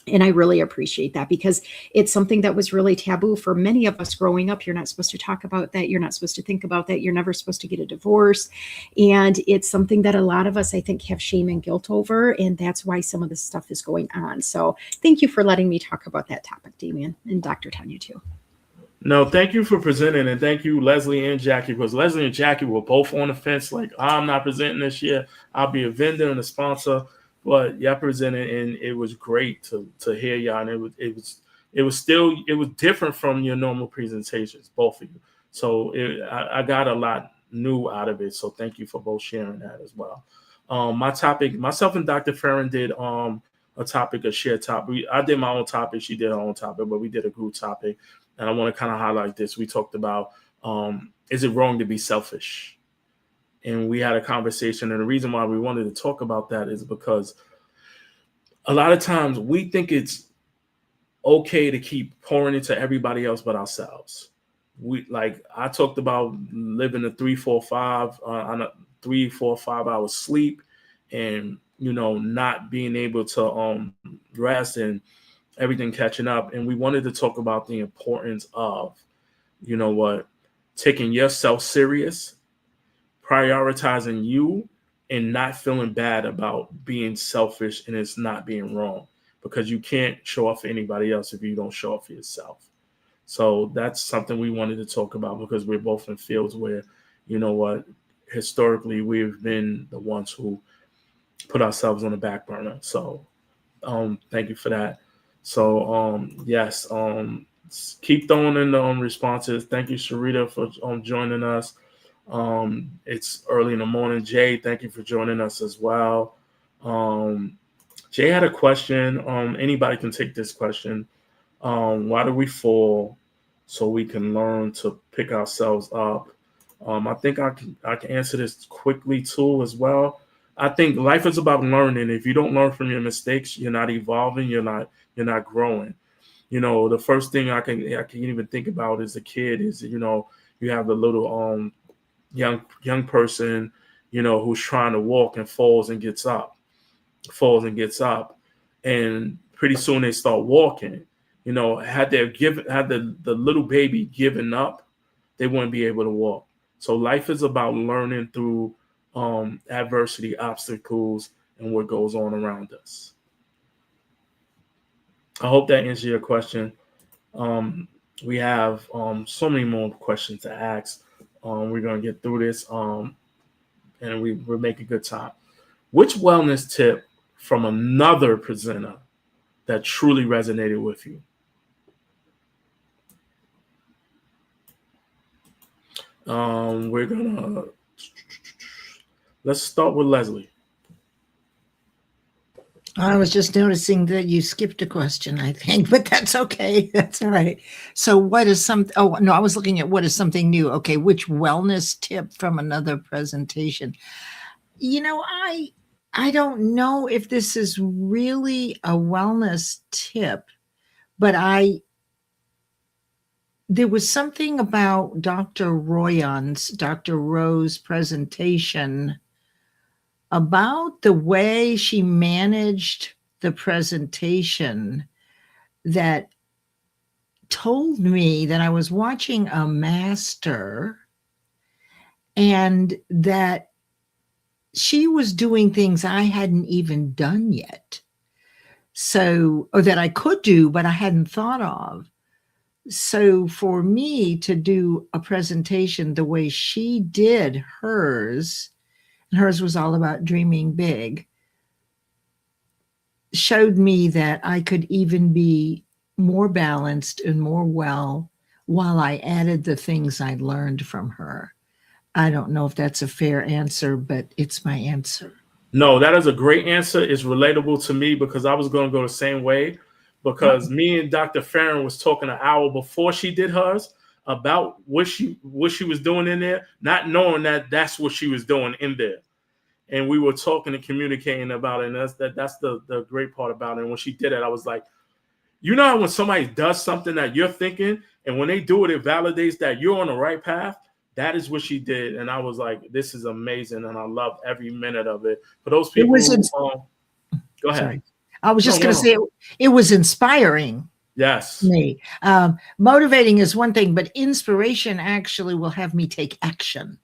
[SPEAKER 3] And I really appreciate that, because it's something that was really taboo for many of us growing up. You're not supposed to talk about that. You're not supposed to think about that. You're never supposed to get a divorce. And it's something that a lot of us, I think, have shame and guilt over. And that's why some of this stuff is going on. So thank you for letting me talk about that topic, Damien, and Dr. Tanya too.
[SPEAKER 2] No, thank you for presenting, and thank you, Leslie and Jackie, because Leslie and Jackie were both on the fence, like, I'm not presenting this year. I'll be a vendor and a sponsor. But y'all presented, and it was great to hear y'all. And it was different from your normal presentations, both of you. So I got a lot new out of it. So thank you for both sharing that as well. My topic, myself and Dr. Farron did a topic, a shared topic. I did my own topic. She did her own topic, but we did a group topic. And I want to kind of highlight this. We talked about, is it wrong to be selfish? And we had a conversation. And the reason why we wanted to talk about that is because a lot of times we think it's okay to keep pouring into everybody else but ourselves. I talked about living a 3, 4, 5 hours sleep, and not being able to rest and everything catching up. And we wanted to talk about the importance of, taking yourself serious, prioritizing you, and not feeling bad about being selfish, and it's not being wrong, because you can't show up for anybody else if you don't show up for yourself. So that's something we wanted to talk about, because we're both in fields where, historically we've been the ones who put ourselves on the back burner. So thank you for that. So yes, keep throwing in the responses. Thank you, Sharita, for joining us. It's early in the morning. Jay, thank you for joining us as well. Jay had a question. Anybody can take this question. Why do we fall? So we can learn to pick ourselves up. I think I can answer this quickly too as well. I think life is about learning. If you don't learn from your mistakes, you're not evolving. You're not growing. The first thing I can even think about as a kid is you have the little young person who's trying to walk and falls and gets up, and pretty soon they start walking. Had the little baby given up, they wouldn't be able to walk. So life is about learning through adversity, obstacles, and what goes on around us. I hope that answers your question. We have so many more questions to ask. We're going to get through this, and we're making good time. Which wellness tip from another presenter that truly resonated with you? Let's start with Leslie.
[SPEAKER 4] I was just noticing that you skipped a question, I think, but that's okay. That's all right. So oh, no, I was looking at what is something new. Okay, which wellness tip from another presentation? I don't know if this is really a wellness tip, but there was something about Dr. Rowe's presentation about the way she managed the presentation that told me that I was watching a master and that she was doing things I hadn't even done yet. Or that I could do, but I hadn't thought of. So for me to do a presentation the way she did hers, and hers was all about dreaming big, showed me that I could even be more balanced and more well while I added the things I learned from her. I don't know if that's a fair answer, but it's my answer.
[SPEAKER 2] No, that is a great answer. It's relatable to me because I was going to go the same way, because me and Dr. Farron was talking an hour before she did hers about what she was doing in there, not knowing that that's what she was doing in there. And we were talking and communicating about it. And that's the great part about it. And when she did it, I was like, how when somebody does something that you're thinking, and when they do it, it validates that you're on the right path. That is what she did. And I was like, this is amazing. And I love every minute of it. For those people go ahead.
[SPEAKER 4] Sorry. I was just going to say it was inspiring.
[SPEAKER 2] Yes.
[SPEAKER 4] Me. Motivating is one thing, but inspiration actually will have me take action.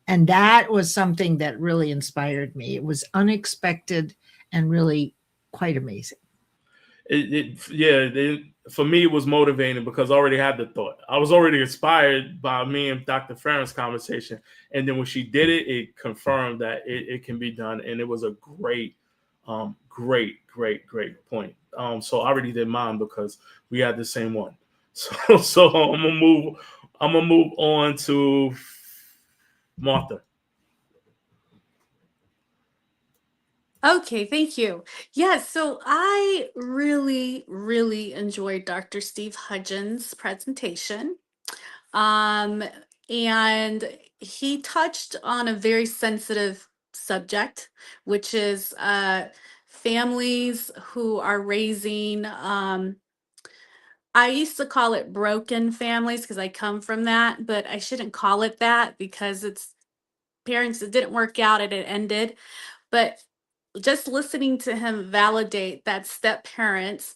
[SPEAKER 4] And that was something that really inspired me. It was unexpected and really quite amazing.
[SPEAKER 2] For me, it was motivating because I already had the thought. I was already inspired by me and Dr. Farron's conversation. And then when she did it, it confirmed that it can be done. And it was a great point. So I already did mine because we had the same one. So I'm gonna move on to Martha.
[SPEAKER 7] Okay, thank you. Yes, so I really, really enjoyed Dr. Steve Hudgens' presentation. And he touched on a very sensitive subject, which is families who are raising, I used to call it broken families because I come from that, but I shouldn't call it that because it's parents that didn't work out and it ended. But just listening to him validate that step parents,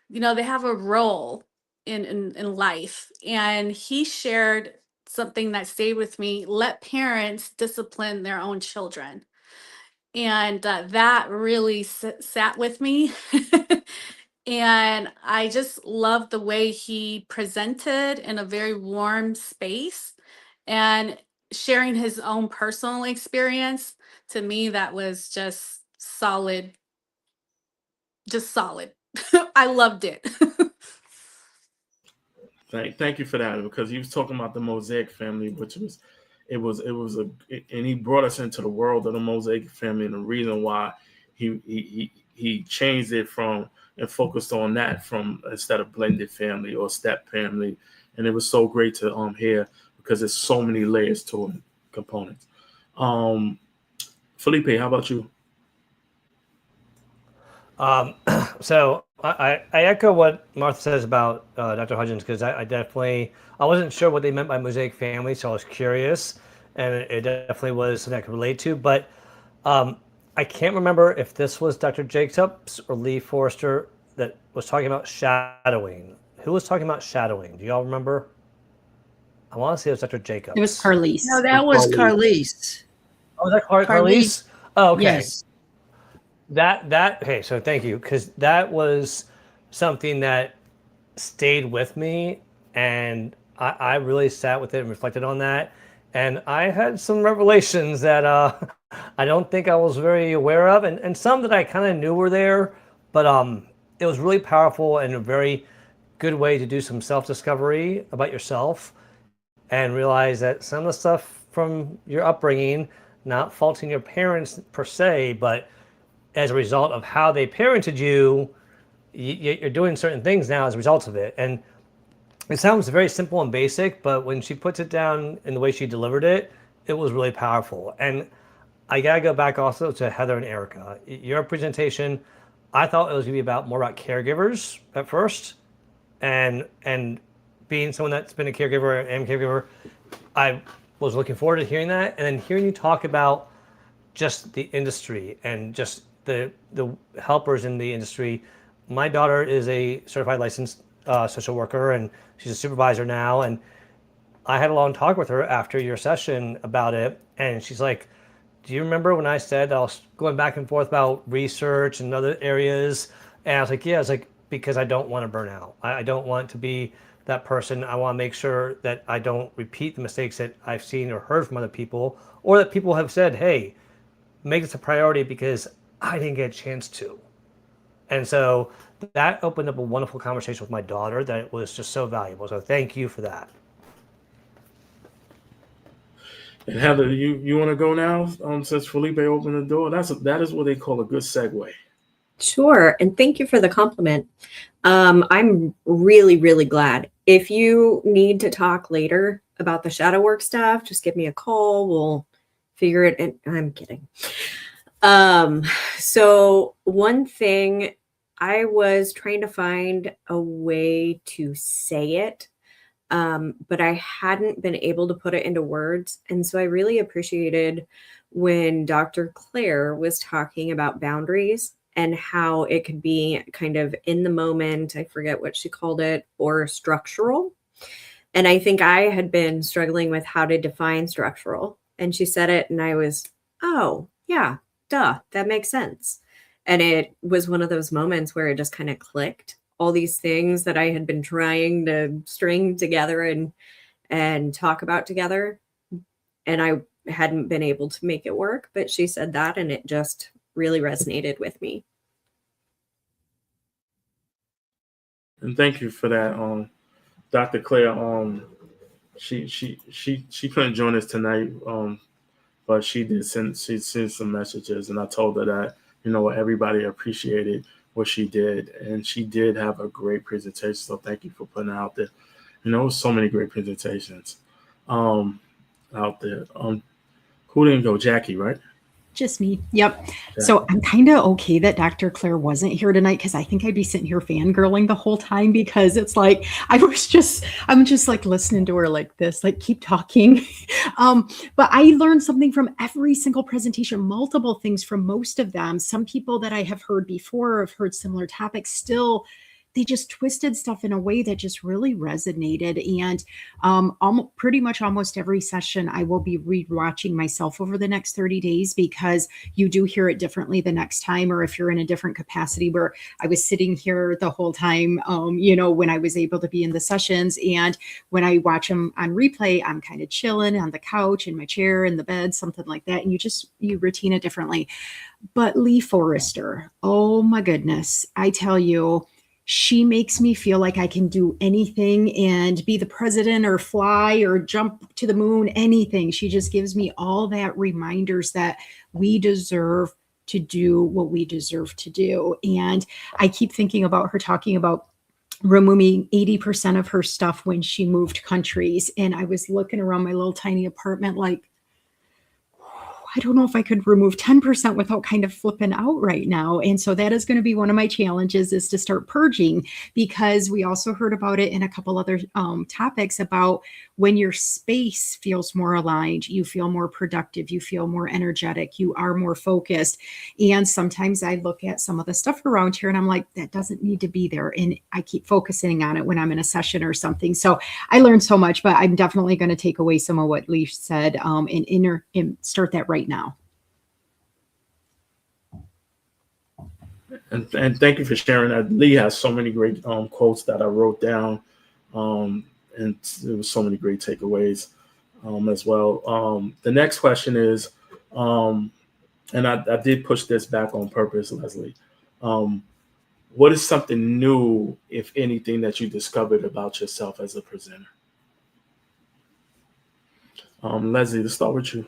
[SPEAKER 7] they have a role in life. And he shared something that stayed with me: let parents discipline their own children. And that really sat with me. And I just loved the way he presented in a very warm space and sharing his own personal experience. To me, that was just solid. I loved it.
[SPEAKER 2] Thank you for that, because he was talking about the Mosaic family, which and he brought us into the world of the Mosaic family, and the reason why he changed it from and focused on that from instead of blended family or step family. And it was so great to hear, because there's so many layers to it, components. Felipe, how about you?
[SPEAKER 5] So I echo what Martha says about Dr. Hudgens, because I wasn't sure what they meant by mosaic family, so I was curious, and it definitely was something I could relate to. But I can't remember if this was Dr. Jacobs or Lee Forrester that was talking about shadowing. Who was talking about shadowing? Do y'all remember? I want to say it was Dr. Jacobs.
[SPEAKER 3] It was Carlise.
[SPEAKER 4] No, that was Carlise.
[SPEAKER 5] Oh, was that Carlise?
[SPEAKER 4] Carlise.
[SPEAKER 5] Oh, okay.
[SPEAKER 4] Yes.
[SPEAKER 5] Okay, so thank you, because that was something that stayed with me, and I really sat with it and reflected on that, and I had some revelations that I don't think I was very aware of, and some that I kind of knew were there, but it was really powerful and a very good way to do some self-discovery about yourself and realize that some of the stuff from your upbringing, not faulting your parents per se, but as a result of how they parented you, you're doing certain things now as a result of it. And it sounds very simple and basic, but when she puts it down in the way she delivered it, it was really powerful. And I gotta go back also to Heather and Erica. Your presentation, I thought it was gonna be more about caregivers at first, and being someone that's been a caregiver and caregiver, I was looking forward to hearing that, and then hearing you talk about just the industry and just the helpers in the industry. My daughter is a certified licensed social worker, and she's a supervisor now. And I had a long talk with her after your session about it, and she's like, "Do you remember when I said I was going back and forth about research and other areas?" And I was like, "Yeah." I was like, "Because I don't want to burn out. I don't want to be that person. I want to make sure that I don't repeat the mistakes that I've seen or heard from other people, or that people have said, hey, make this a priority because I didn't get a chance to." And so that opened up a wonderful conversation with my daughter that was just so valuable. So thank you for that.
[SPEAKER 2] And Heather, you want to go now? Since Felipe opened the door, that is what they call a good segue.
[SPEAKER 6] Sure. And thank you for the compliment. I'm really, really glad. If you need to talk later about the shadow work stuff, just give me a call. We'll figure it in. I'm kidding. So one thing, I was trying to find a way to say it, but I hadn't been able to put it into words. And so I really appreciated when Dr. Claire was talking about boundaries and how it could be kind of in the moment. I forget what she called it, or structural. And I think I had been struggling with how to define structural. And she said it, and I was, oh, yeah, duh, that makes sense. And it was one of those moments where it just kind of clicked. All these things that I had been trying to string together and talk about together. And I hadn't been able to make it work, but she said that, and it just really resonated with me.
[SPEAKER 2] And thank you for that, Dr. Claire. She couldn't join us tonight, but she sent some messages, and I told her that everybody appreciated what she did, and she did have a great presentation. So thank you for putting it out there. So many great presentations out there. Who didn't go? Jackie, right?
[SPEAKER 3] Just me. Yep.
[SPEAKER 2] Yeah.
[SPEAKER 3] So I'm kind of okay that Dr. Claire wasn't here tonight, because I think I'd be sitting here fangirling the whole time, because it's like I'm just like listening to her like this, like keep talking. But I learned something from every single presentation, multiple things from most of them. Some people that I have heard before, have heard similar topics, still they just twisted stuff in a way that just really resonated. And pretty much almost every session, I will be rewatching myself over the next 30 days, because you do hear it differently the next time, or if you're in a different capacity, where I was sitting here the whole time, when I was able to be in the sessions. And when I watch them on replay, I'm kind of chilling on the couch, in my chair, in the bed, something like that. And you routine it differently. But Lee Forrester, oh my goodness, I tell you, she makes me feel like I can do anything and be the president or fly or jump to the moon, anything. She just gives me all that reminders that we deserve to do what we deserve to do. And I keep thinking about her talking about removing 80% of her stuff when she moved countries. And I was looking around my little tiny apartment like, I don't know if I could remove 10% without kind of flipping out right now. And so that is going to be one of my challenges, is to start purging, because we also heard about it in a couple other topics about when your space feels more aligned, you feel more productive, you feel more energetic, you are more focused. And sometimes I look at some of the stuff around here and I'm like, that doesn't need to be there. And I keep focusing on it when I'm in a session or something. So I learned so much, but I'm definitely going to take away some of what Lee said and start that right now.
[SPEAKER 2] And thank you for sharing that. Lee has so many great quotes that I wrote down, and there was so many great takeaways as well. The next question is, and I did push this back on purpose, Leslie. What is something new, if anything, that you discovered about yourself as a presenter? Leslie, let's start with you.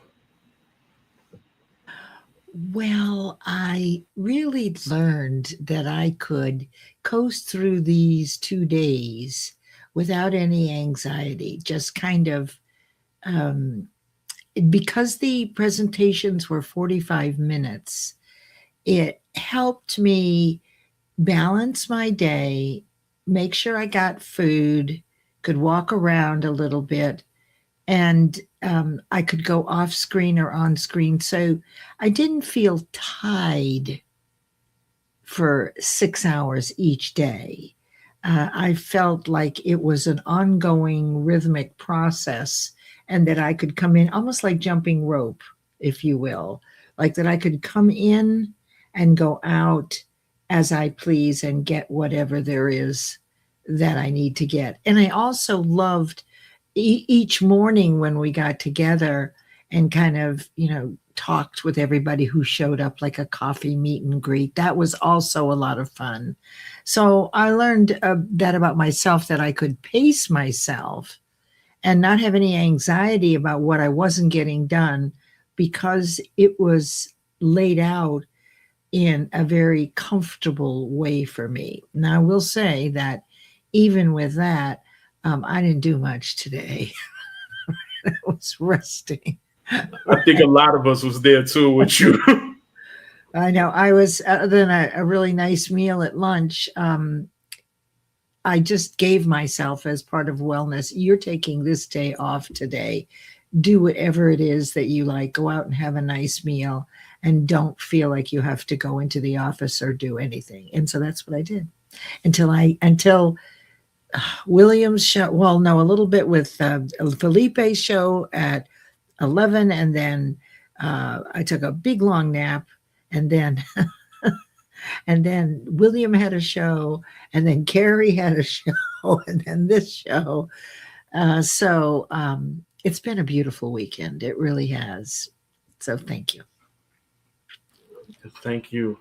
[SPEAKER 4] Well, I really learned that I could coast through these 2 days without any anxiety, just kind of, because the presentations were 45 minutes, it helped me balance my day, make sure I got food, could walk around a little bit, and I could go off screen or on screen. So I didn't feel tied for 6 hours each day. I felt like it was an ongoing rhythmic process, and that I could come in almost like jumping rope, if you will, like that I could come in and go out as I please and get whatever there is that I need to get. And I also loved each morning when we got together and kind of, talked with everybody who showed up, like a coffee meet and greet. That was also a lot of fun. So I learned that about myself, that I could pace myself and not have any anxiety about what I wasn't getting done, because it was laid out in a very comfortable way for me. Now, I will say that even with that, I didn't do much today. I was resting.
[SPEAKER 2] I think a lot of us was there too with you.
[SPEAKER 4] I know. I was, other than a really nice meal at lunch, I just gave myself, as part of wellness, you're taking this day off today. Do whatever it is that you like. Go out and have a nice meal, and don't feel like you have to go into the office or do anything. And so that's what I did until William's show. Well, no, a little bit with Felipe's show at 11, and then I took a big long nap, and then and then William had a show, and then Carrie had a show, and then this show. So it's been a beautiful weekend. It really has. So thank you.
[SPEAKER 2] Thank you.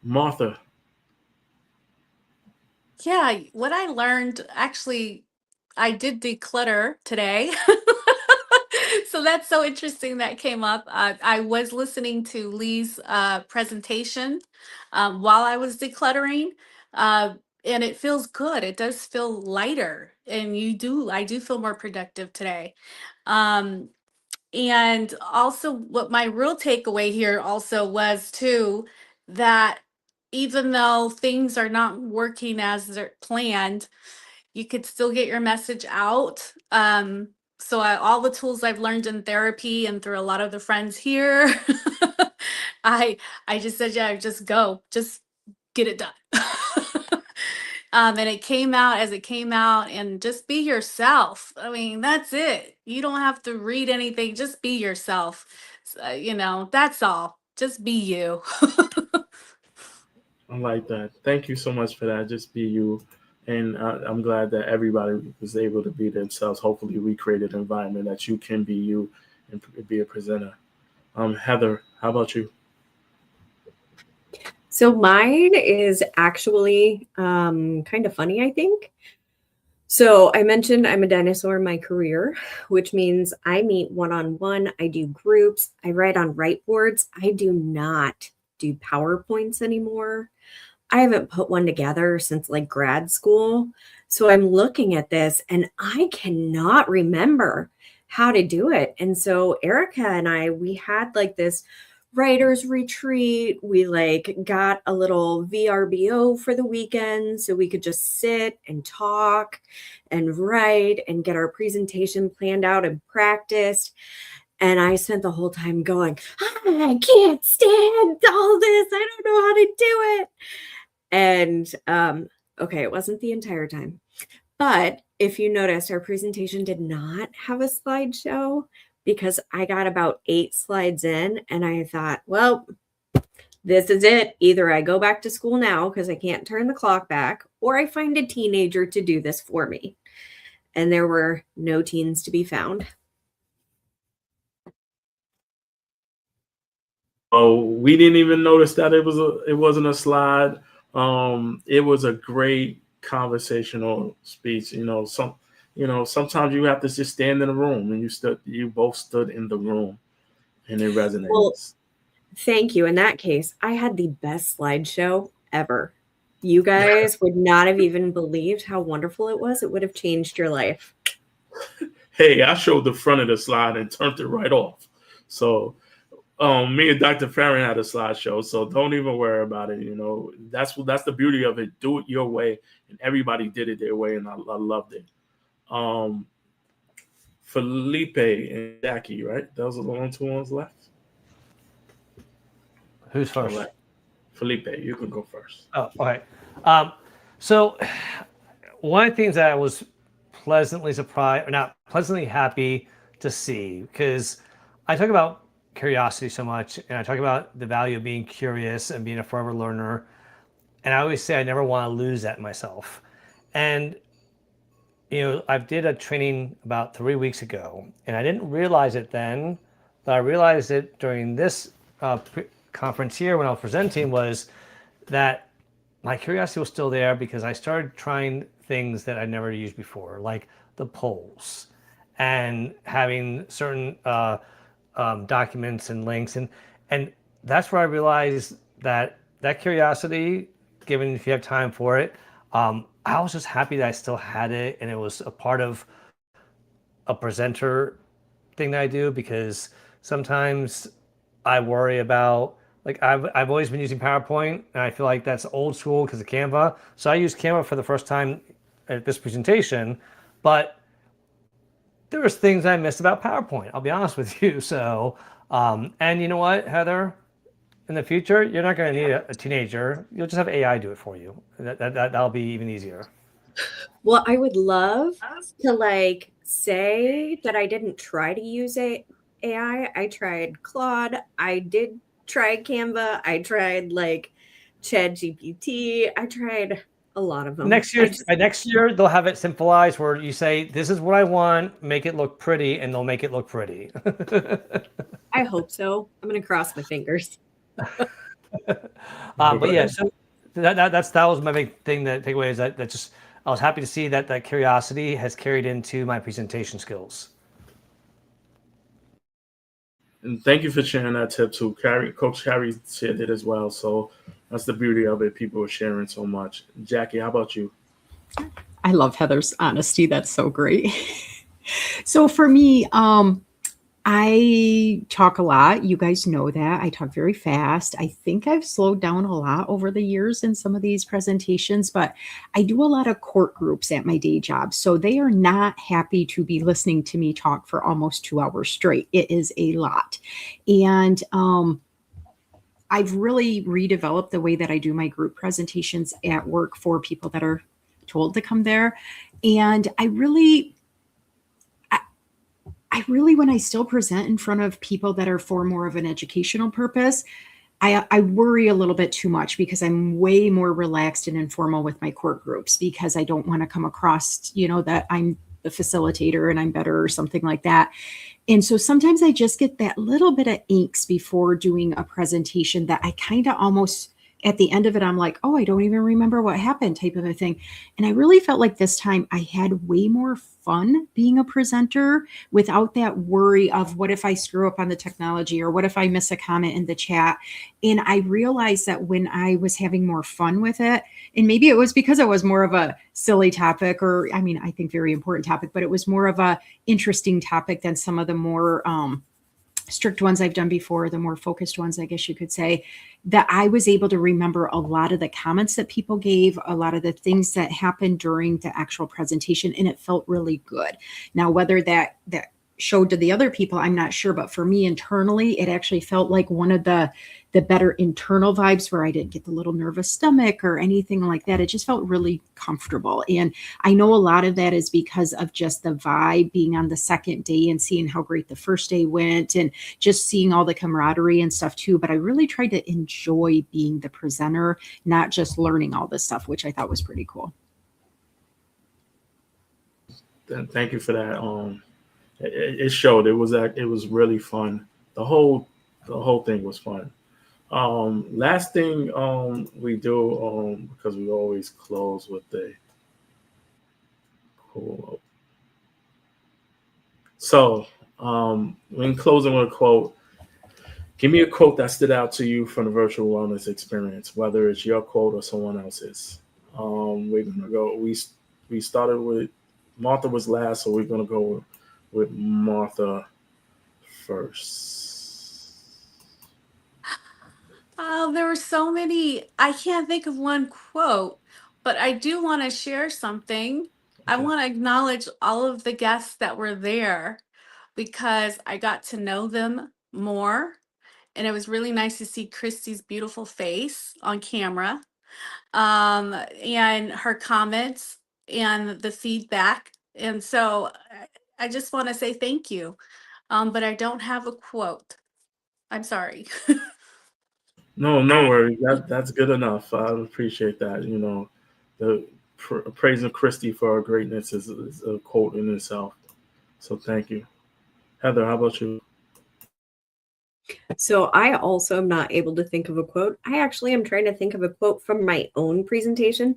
[SPEAKER 2] Martha.
[SPEAKER 7] Yeah, what I learned, actually, I did declutter today. So that's so interesting that came up. I was listening to Lee's presentation while I was decluttering, and it feels good. It does feel lighter, and I do feel more productive today. Um, and also, what my real takeaway here also was too, that even though things are not working as they're planned, you could still get your message out. All the tools I've learned in therapy and through a lot of the friends here, I just said, yeah, just go, just get it done. And it came out as it came out, and just be yourself. I mean, that's it. You don't have to read anything. Just be yourself. That's all. Just be you.
[SPEAKER 2] I like that. Thank you so much for that. Just be you. And I'm glad that everybody was able to be themselves. Hopefully we created an environment that you can be you and be a presenter. Heather, how about you?
[SPEAKER 6] So mine is actually kind of funny, I think. So I mentioned I'm a dinosaur in my career, which means I meet one-on-one, I do groups, I write on whiteboards. I do not do PowerPoints anymore. I haven't put one together since like grad school. So I'm looking at this and I cannot remember how to do it. And so Erica and I, we had like this writers retreat. We like got a little VRBO for the weekend so we could just sit and talk and write and get our presentation planned out and practiced. And I spent the whole time going, I can't stand all this. I don't know how to do it. And okay, it wasn't the entire time. But if you noticed, our presentation did not have a slideshow because I got about 8 slides in and I thought, well, this is it. Either I go back to school now because I can't turn the clock back, or I find a teenager to do this for me. And there were no teens to be found.
[SPEAKER 2] Oh, we didn't even notice that it wasn't a slide. It was a great conversational speech. Sometimes you have to just stand in the room, and you both stood in the room, and it resonates.
[SPEAKER 6] Well, thank you. In that case, I had the best slideshow ever. You guys would not have even believed how wonderful it was. It would have changed your life.
[SPEAKER 2] Hey, I showed the front of the slide and turned it right off. So me and Dr. Farron had a slideshow, so don't even worry about it. That's the beauty of it. Do it your way, and everybody did it their way, and I loved it. Felipe and Jackie, right? Those are the only 2 ones left.
[SPEAKER 5] Who's first?
[SPEAKER 2] Right. Felipe, you can go first.
[SPEAKER 5] Oh, all right. So one of the things that I was pleasantly surprised, or not pleasantly happy to see, because I talk about curiosity so much, and I talk about the value of being curious and being a forever learner. And I always say I never want to lose that myself. And I did a training about 3 weeks ago, and I didn't realize it then, but I realized it during this conference here when I was presenting, was that my curiosity was still there because I started trying things that I'd never used before, like the polls and having certain documents and links. And that's where I realized that curiosity, given if you have time for it, I was just happy that I still had it, and it was a part of a presenter thing that I do, because sometimes I worry about, like, I've always been using PowerPoint, and I feel like that's old school because of Canva. So I used Canva for the first time at this presentation, but there was things I missed about PowerPoint, I'll be honest with you. So, and you know what, Heather? In the future, you're not going to need a teenager. You'll just have AI do it for you. That'll be even easier.
[SPEAKER 6] Well, I would love to like say that I didn't try to use AI. I tried Claude. I did try Canva. I tried like ChatGPT. I tried a lot of them.
[SPEAKER 5] Next year they'll have it simplified where you say, "This is what I want. Make it look pretty," and they'll make it look pretty.
[SPEAKER 6] I hope so. I'm going to cross my fingers.
[SPEAKER 5] But yeah, so that was my big thing. That takeaway is that just I was happy to see that curiosity has carried into my presentation skills.
[SPEAKER 2] And thank you for sharing that tip too. Coach Carrie shared it as well. So that's the beauty of it. People are sharing so much. Jackie, how about you?
[SPEAKER 3] I love Heather's honesty. That's so great. So for me, I talk a lot. You guys know that. I talk very fast. I think I've slowed down a lot over the years in some of these presentations, but I do a lot of court groups at my day job. So they are not happy to be listening to me talk for almost 2 hours straight. It is a lot. And I've really redeveloped the way that I do my group presentations at work for people that are told to come there. And I really, when I still present in front of people that are for more of an educational purpose, I worry a little bit too much because I'm way more relaxed and informal with my court groups because I don't want to come across, that I'm the facilitator and I'm better or something like that. And so sometimes I just get that little bit of angst before doing a presentation that I kind of almost at the end of it, I'm like, oh, I don't even remember what happened type of a thing. And I really felt like this time I had way more fun being a presenter without that worry of what if I screw up on the technology or what if I miss a comment in the chat. And I realized that when I was having more fun with it, and maybe it was because it was more of a silly topic, or I mean, I think very important topic, but it was more of a interesting topic than some of the more strict ones I've done before, the more focused ones, I guess you could say, that I was able to remember a lot of the comments that people gave, a lot of the things that happened during the actual presentation, and it felt really good. Now, whether that showed to the other people, I'm not sure, but for me internally, it actually felt like one of the better internal vibes where I didn't get the little nervous stomach or anything like that. It just felt really comfortable. And I know a lot of that is because of just the vibe being on the second day and seeing how great the first day went and just seeing all the camaraderie and stuff too. But I really tried to enjoy being the presenter, not just learning all this stuff, which I thought was pretty cool.
[SPEAKER 2] Thank you for that. It showed. It was really fun. The whole thing was fun. Last thing we do, because we always close with a quote. So in closing with a quote, give me a quote that stood out to you from the virtual wellness experience, whether it's your quote or someone else's. We're gonna go. We started with Martha was last, so we're gonna go with Martha first.
[SPEAKER 7] There were so many. I can't think of one quote, but I do want to share something. I
[SPEAKER 2] Okay.
[SPEAKER 7] want to acknowledge all of the guests that were there because I got to know them more. And it was really nice to see Christy's beautiful face on camera, and her comments and the feedback. And so I just want to say thank you. But I don't have a quote. I'm sorry.
[SPEAKER 2] No worries. That's good enough. I appreciate that. You know, the praising Christy for her greatness is a quote in itself. So thank you. Heather, how about you?
[SPEAKER 6] So I also am not able to think of a quote. I actually am trying to think of a quote from my own presentation.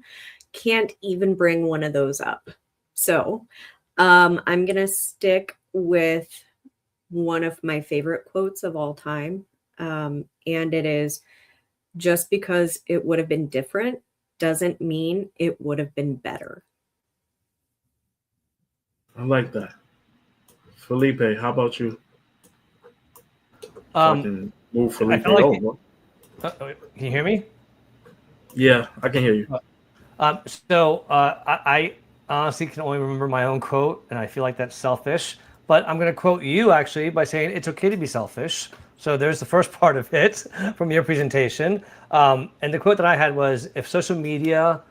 [SPEAKER 6] Can't even bring one of those up. So I'm going to stick with one of my favorite quotes of all time. And it is, just because it would have been different doesn't mean it would have been better.
[SPEAKER 2] I like that. Felipe, how about you? I can move Felipe over.
[SPEAKER 5] Can you hear me?
[SPEAKER 2] Yeah, I can hear you.
[SPEAKER 5] I honestly can only remember my own quote, and I feel like that's selfish. But I'm going to quote you actually by saying it's okay to be selfish. So there's the first part of it from your presentation. And the quote that I had was, if social media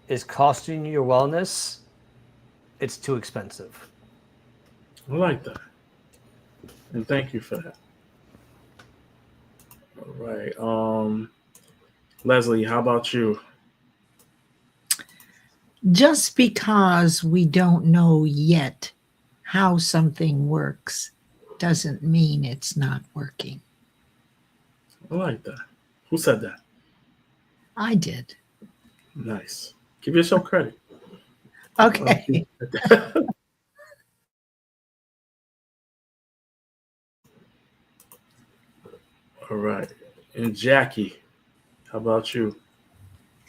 [SPEAKER 5] is costing you your wellness, it's too expensive.
[SPEAKER 2] I like that. And thank you for that. All right. Leslie, how about you?
[SPEAKER 4] Just because we don't know yet how something works doesn't mean it's not working.
[SPEAKER 2] I like that. Who said that?
[SPEAKER 4] I did.
[SPEAKER 2] Nice. Give yourself credit.
[SPEAKER 4] Okay.
[SPEAKER 2] All right. And Jackie, how about you?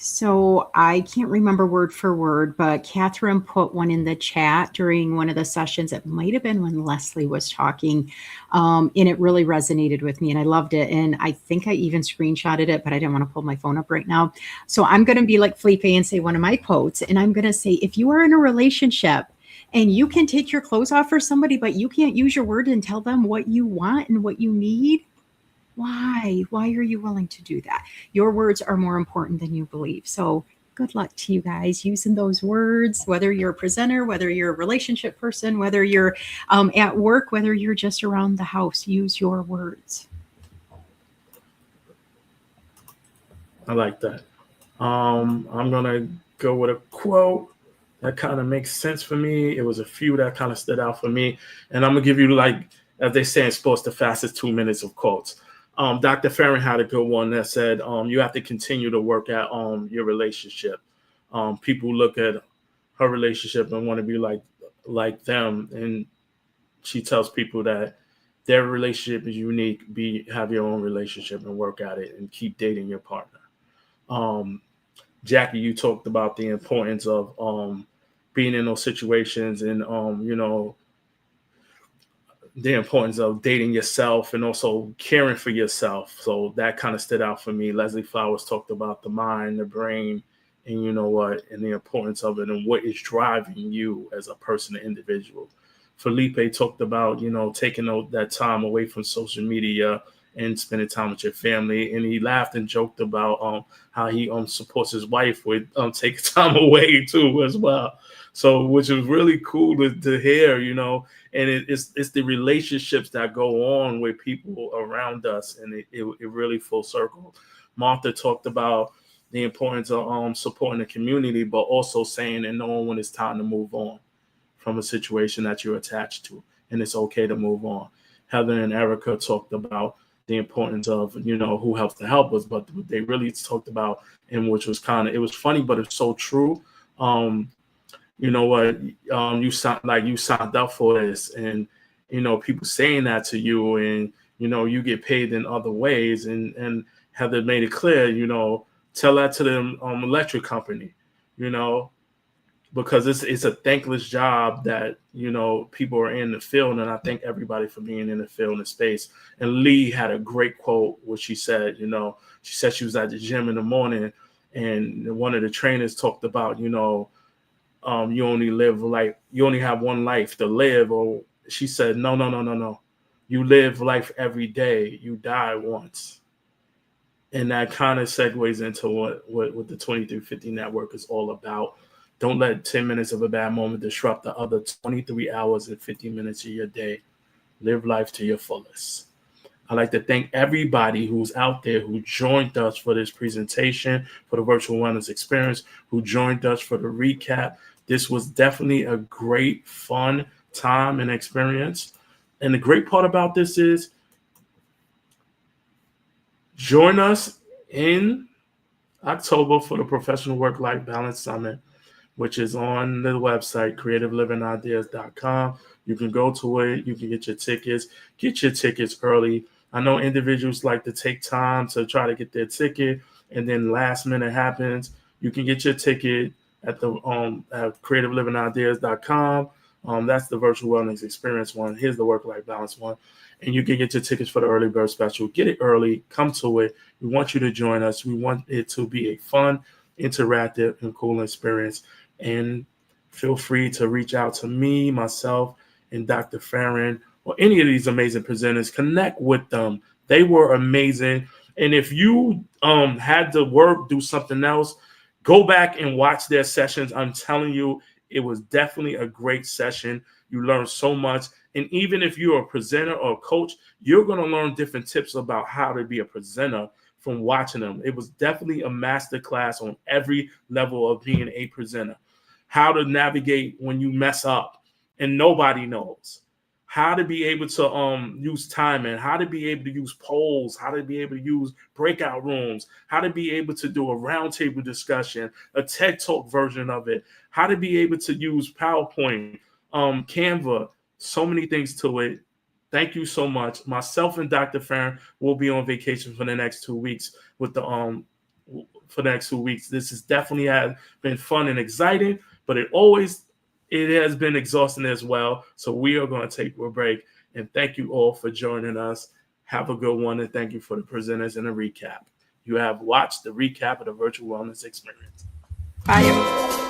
[SPEAKER 3] So I can't remember word for word, but Catherine put one in the chat during one of the sessions. It might have been when Leslie was talking, and it really resonated with me, and I loved it. And I think I even screenshotted it, but I didn't want to pull my phone up right now. So I'm going to be like Felipe and say one of my quotes, and I'm going to say, if you are in a relationship and you can take your clothes off for somebody, but you can't use your word and tell them what you want and what you need, why are you willing to do that? Your words are more important than you believe. So good luck to you guys using those words, whether you're a presenter, whether you're a relationship person, whether you're at work, whether you're just around the house. Use your words.
[SPEAKER 2] I like that. I'm gonna go with a quote that kind of makes sense for me. It was a few that kind of stood out for me, and I'm gonna give you, like as they say in sports, the fastest 2 minutes of quotes. Dr. Farron had a good one that said you have to continue to work at your relationship. People look at her relationship and want to be like them, and she tells people that their relationship is unique. Have your own relationship and work at it, and keep dating your partner. Jackie, you talked about the importance of being in those situations, and the importance of dating yourself and also caring for yourself. So that kind of stood out for me. Leslie Flowers talked about the mind, the brain, and and the importance of it and what is driving you as a person, an individual. Felipe talked about, taking that time away from social media and spending time with your family. And he laughed and joked about how he supports his wife with taking time away too as well. So, which is really cool to hear, and it's the relationships that go on with people around us, and it really full circle. Martha talked about the importance of supporting the community, but also saying and knowing when it's time to move on from a situation that you're attached to, and it's okay to move on. Heather and Erica talked about the importance of, who helps to help us, but they really talked about, and which was it was funny, but it's so true. You signed up for this, and, people saying that to you, and, you get paid in other ways. And Heather made it clear, tell that to the electric company, because it's a thankless job that, people are in the field. And I thank everybody for being in the field and the space. And Lee had a great quote, which she said, she said she was at the gym in the morning, and one of the trainers talked about, you only have one life to live. Or she said, no. You live life every day. You die once. And that kind of segues into what the 2350 network is all about. Don't let 10 minutes of a bad moment disrupt the other 23 hours and 50 minutes of your day. Live life to your fullest. I'd like to thank everybody who's out there who joined us for this presentation, for the virtual wellness experience, who joined us for the recap. This was definitely a great, fun time and experience. And the great part about this is, join us in October for the Professional Work-Life Balance Summit, which is on the website, creativeliving.ideas.com. You can go to it. You can get your tickets early. I know individuals like to take time to try to get their ticket, and then last minute happens. You can get your ticket at the at creativeliving.ideas.com. That's the virtual wellness experience one. Here's the work-life balance one. And you can get your tickets for the early bird special. Get it early. Come to it. We want you to join us. We want it to be a fun, interactive, and cool experience. And feel free to reach out to me, myself, and Dr. Farron, or any of these amazing presenters. Connect with them. They were amazing. And if you had to do something else, go back and watch their sessions. I'm telling you, it was definitely a great session. You learned so much. And even if you're a presenter or a coach, you're going to learn different tips about how to be a presenter from watching them. It was definitely a master class on every level of being a presenter. How to navigate when you mess up and nobody knows. How to be able to use timing, how to be able to use polls, how to be able to use breakout rooms, how to be able to do a roundtable discussion, a TED Talk version of it, how to be able to use PowerPoint, Canva, so many things to it. Thank you so much. Myself and Dr. Farron will be on vacation for the next 2 weeks with for the next 2 weeks. This has definitely been fun and exciting, but it has been exhausting as well. So we are going to take a break. And thank you all for joining us. Have a good one. And thank you for the presenters and the recap. You have watched the recap of the virtual wellness experience.
[SPEAKER 3] Bye.